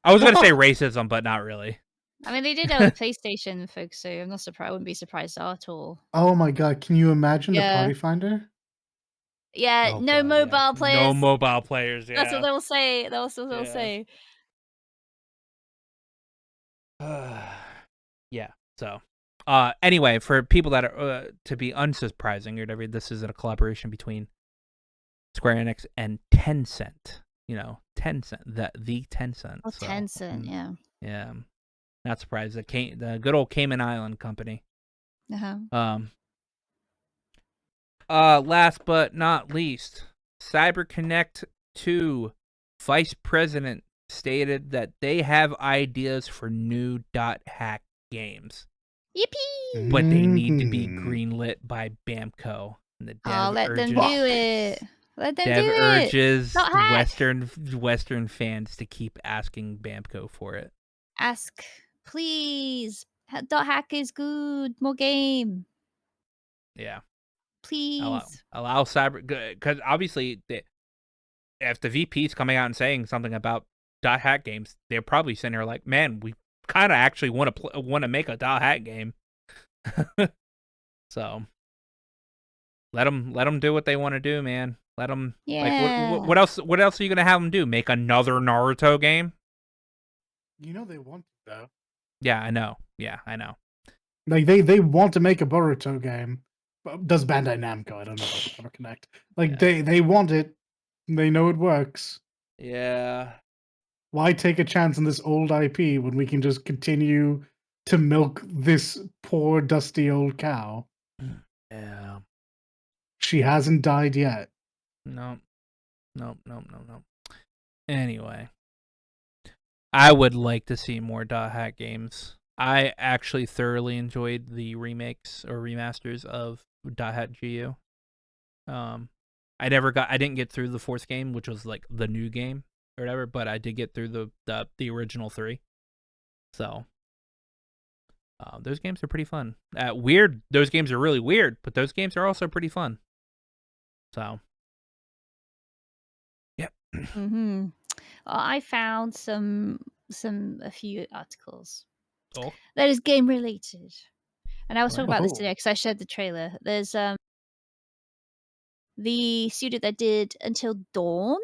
I was gonna say racism, but not really. I mean, they did have PlayStation folks, so I'm not surprised. I wouldn't be surprised at all. Oh my god, can you imagine the Yeah. party finder? Yeah, Oh no God, mobile yeah. players. No mobile players. Yeah. That's what they'll say. That's what they'll Yeah. say. Yeah. So, anyway, for people that are to be unsurprising or whatever, this is a collaboration between Square Enix and Tencent. You know, Tencent, the Tencent. Oh, So, Tencent, yeah. Yeah. Not surprised. The good old Cayman Island company. Uh-huh. Last but not least, CyberConnect 2 Vice President stated that they have ideas for new .hack games, Yippee! but they need to be Mhm. greenlit by Bamco. And the dev Oh, let them urges, do it. Let them dev do it. urges DotHack. Western fans to keep asking Bamco for it. Ask, please. .hack is good. More game. Yeah. Please. Allow cyber, because obviously if the VP's coming out and saying something about .hack games, they're probably sitting there like, man, we kind of actually want to make a .hack game. So let them do what they want to do, man. Let them. Yeah. Like what else? What else are you gonna have them do? Make another Naruto game? You know they want to, though. Yeah, I know. Yeah, I know. Like they want to make a Boruto game. Does Bandai Namco? I don't know about CyberConnect. Like they want it. They know it works. Yeah. Why take a chance on this old IP when we can just continue to milk this poor dusty old cow? Yeah. She hasn't died yet. No. Anyway, I would like to see more .hack games. I actually thoroughly enjoyed the remakes or remasters of .hack GU. I didn't get through the fourth game, which was like the new game or whatever, but I did get through the original 3. So, those games are pretty fun. Those games are really weird, but those games are also pretty fun. So, yep. Mm-hmm. Well, I found a few articles Oh. that is game related, and I was talking about this Oh. today because I shared the trailer. There's the studio that did Until Dawn.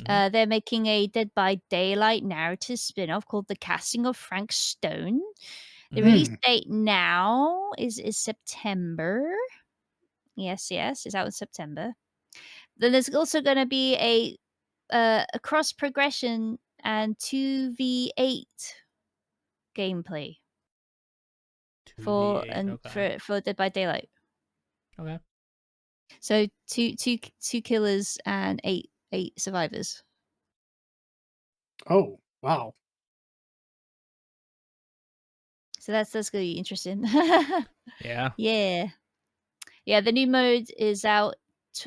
They're making a Dead by Daylight narrative spin-off called The Casting of Frank Stone. The release date now is September. Yes, it's out in September. Then there's also going to be a cross progression and 2v8 gameplay for 2v8, okay. for Dead by Daylight. Okay. So two killers and eight survivors. Oh, Wow. So that's gonna be interesting. Yeah. Yeah. Yeah, the new mode is out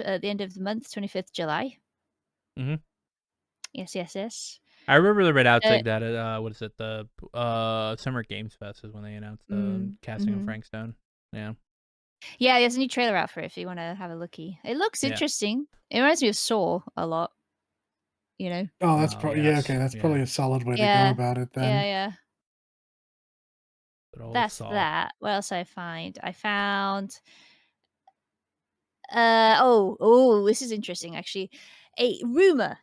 at the end of the month, 25th July. Mhm. Yes, yes, yes. I remember the red Uh, outtake that what is it? The Summer Games Fest is when they announced the casting of mhm. Frank Stone. Yeah. Yeah, there's a new trailer out for it if you wanna have a looky. It looks Yeah. interesting. It reminds me of Saw a lot, you know? Oh, that's Oh probably yeah. yes. Okay, that's Yeah. probably a solid way to go Yeah. about it Yeah, then. yeah. Good old That's Saw. that. What else I find? I found oh, this is interesting actually. A rumor.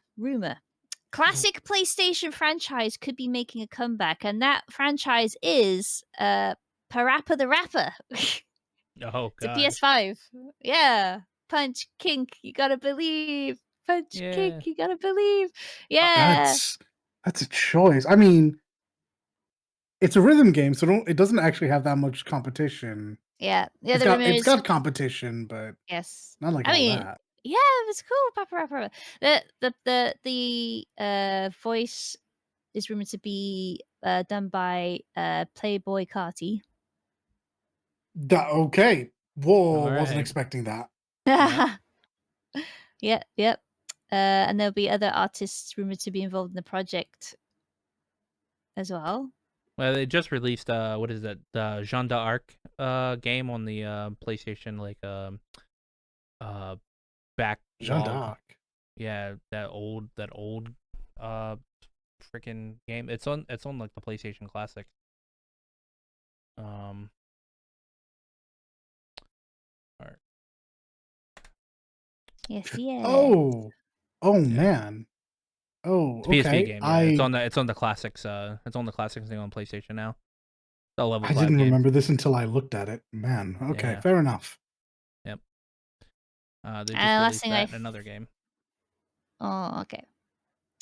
Classic PlayStation franchise could be making a comeback, and that franchise is Parappa the Rapper. Oh It's a God. PS5. Yeah. Punch Kink, you gotta believe. Punch Kink, Yeah. you gotta believe. Yeah. That's a choice. I mean, it's a rhythm game, so it doesn't actually have that much competition. Yeah. Yeah, the rumor It's is got competition, but yes. not like I all mean, that. yeah, it's cool. Papa Rapper. The voice is rumored to be done by Playboy Carti. Okay. Whoa, All wasn't right. expecting that. Yep. Yep, yep. And there'll be other artists rumored to be involved in the project as well. Well, they just released what is that? The Jean d'Arc game on the PlayStation uh Jeanne backlog. d'Arc. Yeah, that old uh freaking game. It's on like the PlayStation Classic. Um or Yes, yeah. Oh. Oh yeah. man. Oh, It's a PSP okay. game, yeah. It's on the classics thing on PlayStation now. The level I 5 didn't game. remember this until I looked at it. Man. Okay, Yeah. fair enough. Yep. They just And last released thing that in another game. oh, okay.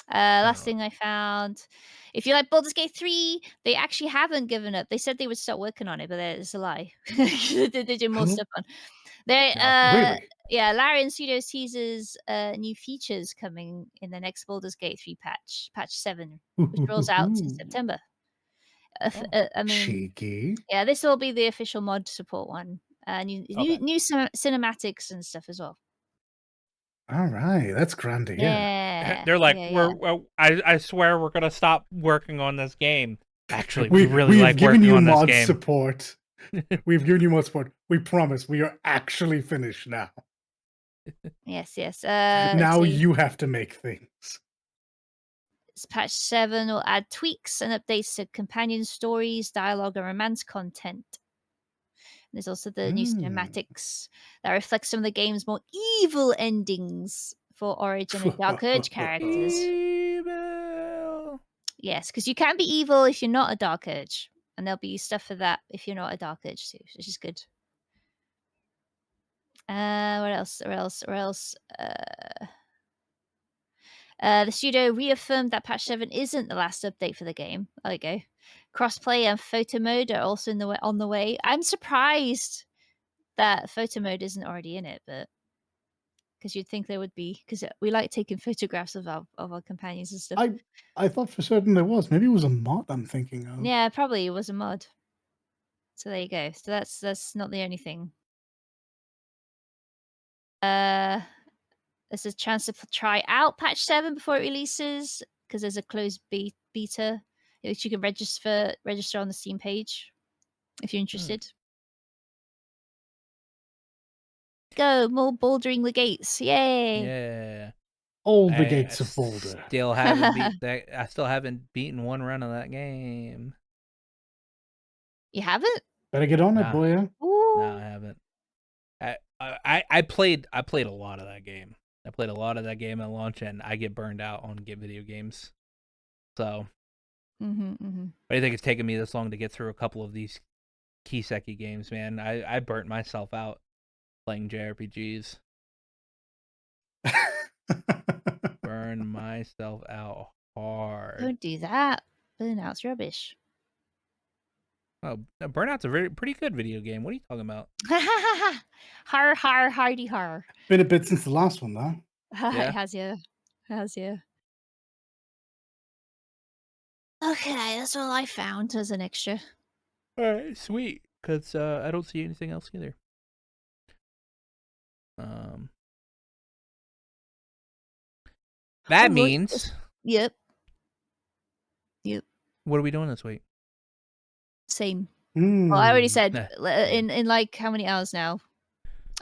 I don't Last know. thing I found, if you like Baldur's Gate 3, they actually haven't given up. They said they would start working on it, but it's a lie. They did more Oh, stuff on. They No. really? yeah, Larian Studios teases new features coming in the next Baldur's Gate 3 patch 7, which rolls out in September. Oh. I mean, Cheeky. yeah, this will be the official mod support one. Okay. New cinematics and stuff as well. All right, that's grand to hear. Yeah, They're like, yeah, yeah. I swear we're gonna stop working on this game. Actually, we We really we've like given working you on this mod game. support. We've given you mod support. We promise we are actually finished now. Yes, yes. Let's Now see. you have to make things. Patch 7 will add tweaks and updates to companion stories, dialogue, and romance content. There's also the new Mm. cinematics that reflect some of the game's more evil endings for Origin and Dark Urge characters. Evil. Yes, because you can be evil if you're not a Dark Urge. And there'll be stuff for that if you're not a Dark Urge too, which is good. What else? Where else? The studio reaffirmed that patch 7 isn't the last update for the game. There you go. Crossplay and photo mode are also on the way. I'm surprised that photo mode isn't already in it, but because you'd think there would be, because we like taking photographs of our companions and stuff. I thought for certain there was. Maybe it was a mod I'm thinking of. Yeah, probably it was a mod. So there you go. So that's not the only thing. Uh, there's a chance to try out patch 7 before it releases because there's a closed beta which you can register on the Steam page if you're Hmm. interested. Go more bouldering the gates! Yay! Yeah. All the I gates of Boulder. still haven't beat that. I still haven't beaten one run of that game. You haven't? Better get on it, Nah, boy. no, I Ooh. haven't. I played a lot of that game. I played a lot of that game at launch, and I get burned out on video games. So, Mhm, mhm. why do you think it's taken me this long to get through a couple of these Kiseki games, man? I burnt myself out playing JRPGs. Burn myself out hard. Don't do that. Burnout's rubbish. Oh, Burnout's a pretty good video game. What are you talking about? Har har hardy har. Been a bit since the last one, though. It Yeah. has you. It has you. Okay, that's all I found as an extra. Alright, sweet. Because I don't see anything else either. That All right, means... Yep. Yep. What are we doing this week? Same. Well, I already said Yeah. in like how many hours now?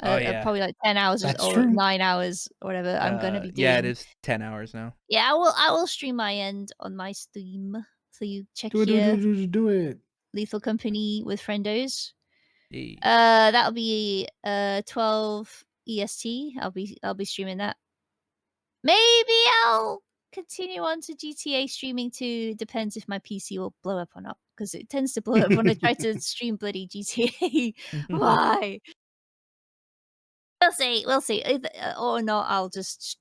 Oh, yeah. Probably like 10 hours That's or true. 9 hours or whatever. I'm gonna be doing. Yeah, it is 10 hours now. Yeah, I will stream my end on my Steam. So you check Do it, do here. it, do it. Lethal Company with Friendos. Yeah. That'll be 12 EST. I'll be streaming that. Maybe I'll continue on to GTA streaming too. Depends if my PC will blow up or not, because it tends to blow up when I try to stream bloody GTA. Why? We'll see. We'll see. Or not, I'll just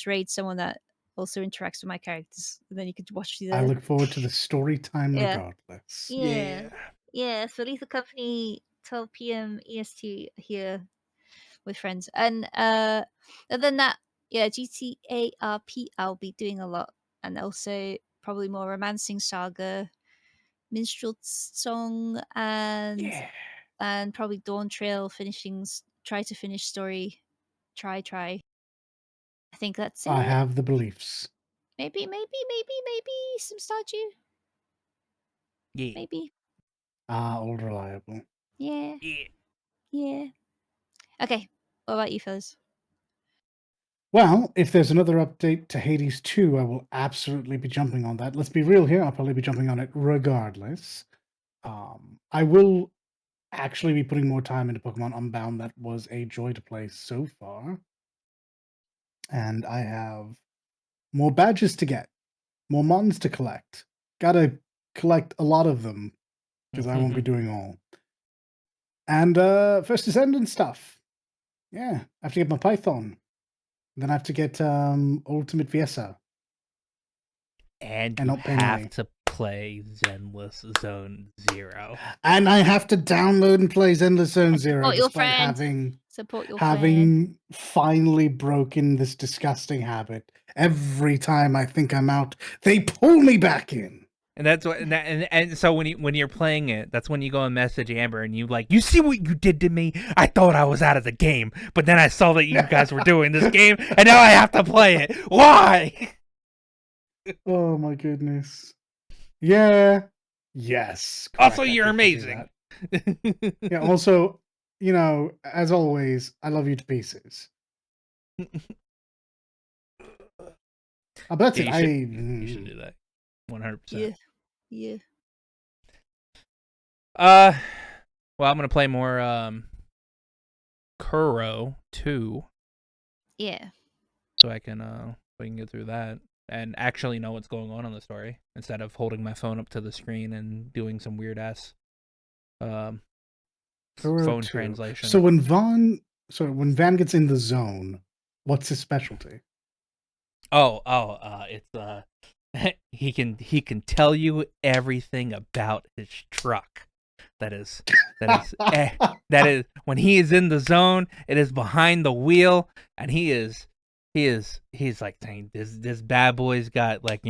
raid someone that also interacts with my characters, and then you could watch the. I look forward to the story time Yeah. regardless. Yeah. Yeah. So Lethal Company, 12 p.m. EST here with friends, and other than that, yeah, GTA RP I'll be doing a lot, and also probably more Romancing Saga, Minstrel Song, and probably Dawn Trail try to finish story. Try. I think that's I it. have the beliefs. Maybe some Stardew. Yeah. Maybe. All reliable. Yeah. Yeah. Yeah. Okay. What about you, fellas? Well, if there's another update to Hades 2, I will absolutely be jumping on that. Let's be real here. I'll probably be jumping on it regardless. I will actually be putting more time into Pokemon Unbound. That was a joy to play so far. And I have more badges to get, more mons to collect. Gotta collect a lot of them, because I won't be doing all. And first Descendant stuff. Yeah, I have to get my Python. Then I have to get Ultimate Fiesta. And And you not pay have money. to play Zenless Zone 0. And I have to download and play Zenless Zone Zero, Support your despite friend. Support your friend. having finally broken this disgusting habit. Every time I think I'm out, they pull me back in. And that's what, and so when you're playing it, that's when you go and message Amber and you like, you see what you did to me? I thought I was out of the game, but then I saw that you guys were doing this game, and now I have to play it. Why? Oh my goodness. Yeah. Yes. Also, correct, I you're did do amazing. that. Yeah. Also, you know, as always, I love you to pieces. But that's Yeah, it. you should do that. 100%. Yeah. Well, I'm gonna play more Kuro 2. Yeah. So I can get through that and actually know what's going on in the story instead of holding my phone up to the screen and doing some weird ass phone 2. translation. So when when Van gets in the zone, what's his specialty? It's he can tell you everything about his truck. That is when he is in the zone, it is behind the wheel, and he's like saying this bad boy's got like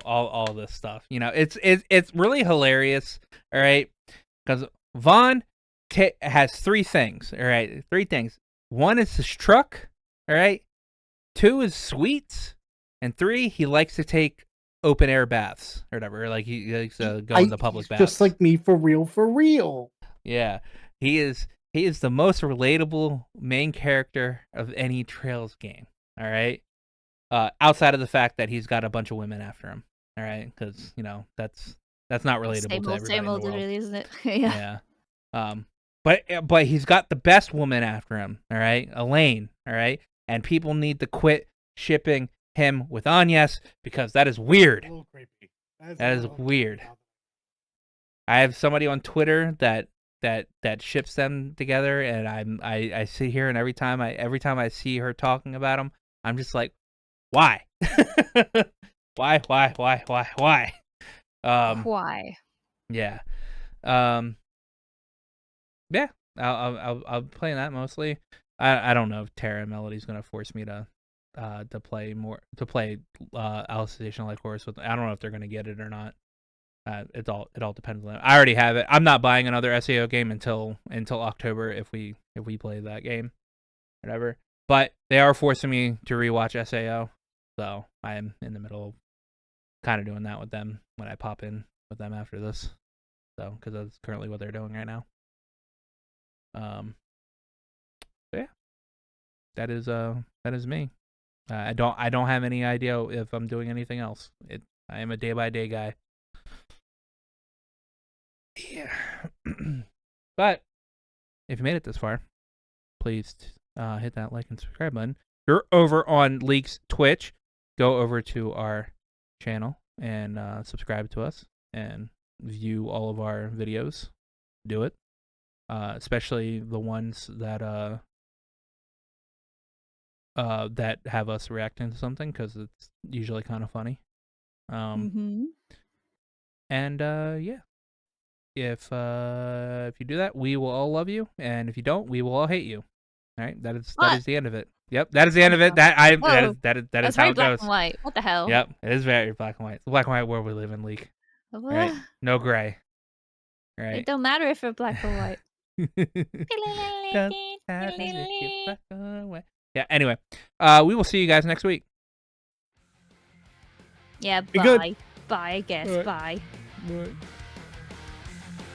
all this stuff. It's really hilarious. All right, because Vaughn has 3 things. All right, 3 things. 1 is his truck. All right. 2 is sweets, and 3 he likes to take open air baths or whatever. Like he likes to go in the public baths. Just like me, for real. Yeah, he is the most relatable main character of any Trails game. All right, outside of the fact that he's got a bunch of women after him. All right, because that's not relatable to everybody Same old, in the world. really, isn't it? Yeah. But he's got the best woman after him. All right, Elaine. All right, and people need to quit shipping him with Agnes because that is weird. A little creepy. That is weird. I have somebody on Twitter that ships them together, and I sit here, and every time I see her talking about him, I'm just like, why? Why? Why? Yeah. Yeah. I'll play that mostly. I don't know if Terra Melody's gonna force me to to play Alice Station Light Course with. I don't know if they're gonna get it or not. It all depends on them. I already have it. I'm not buying another SAO game until October if we play that game, whatever. But they are forcing me to rewatch SAO, so I am in the middle of kind of doing that with them when I pop in with them after this. So because that's currently what they're doing right now. Yeah, that is me. I don't have any idea if I'm doing anything else. I am a day by day guy. Yeah. But if you made it this far, please hit that like and subscribe button. If you're over on Leak's Twitch, go over to our channel and subscribe to us and view all of our videos. Do it. Especially the ones that have us reacting to something, because it's usually kind of funny. And yeah, if you do that, we will all love you, and if you don't, we will all hate you. All right, that is the end of it. Yep, that is the end of it. That is how it black goes. and white. What the hell? Yep, it is very black and white. It's the black and white world we live in, Leak. Right? No gray. Right? It don't matter if we're black or white. Yeah, anyway, we will see you guys next week. Yeah, Be bye. good. Bye, I guess. Right. Bye.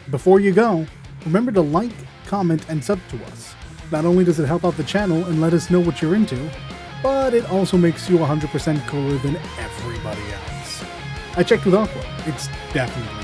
Before you go, remember to like, comment, and sub to us. Not only does it help out the channel and let us know what you're into, but it also makes you 100% cooler than everybody else. I checked with Aqua. It's definitely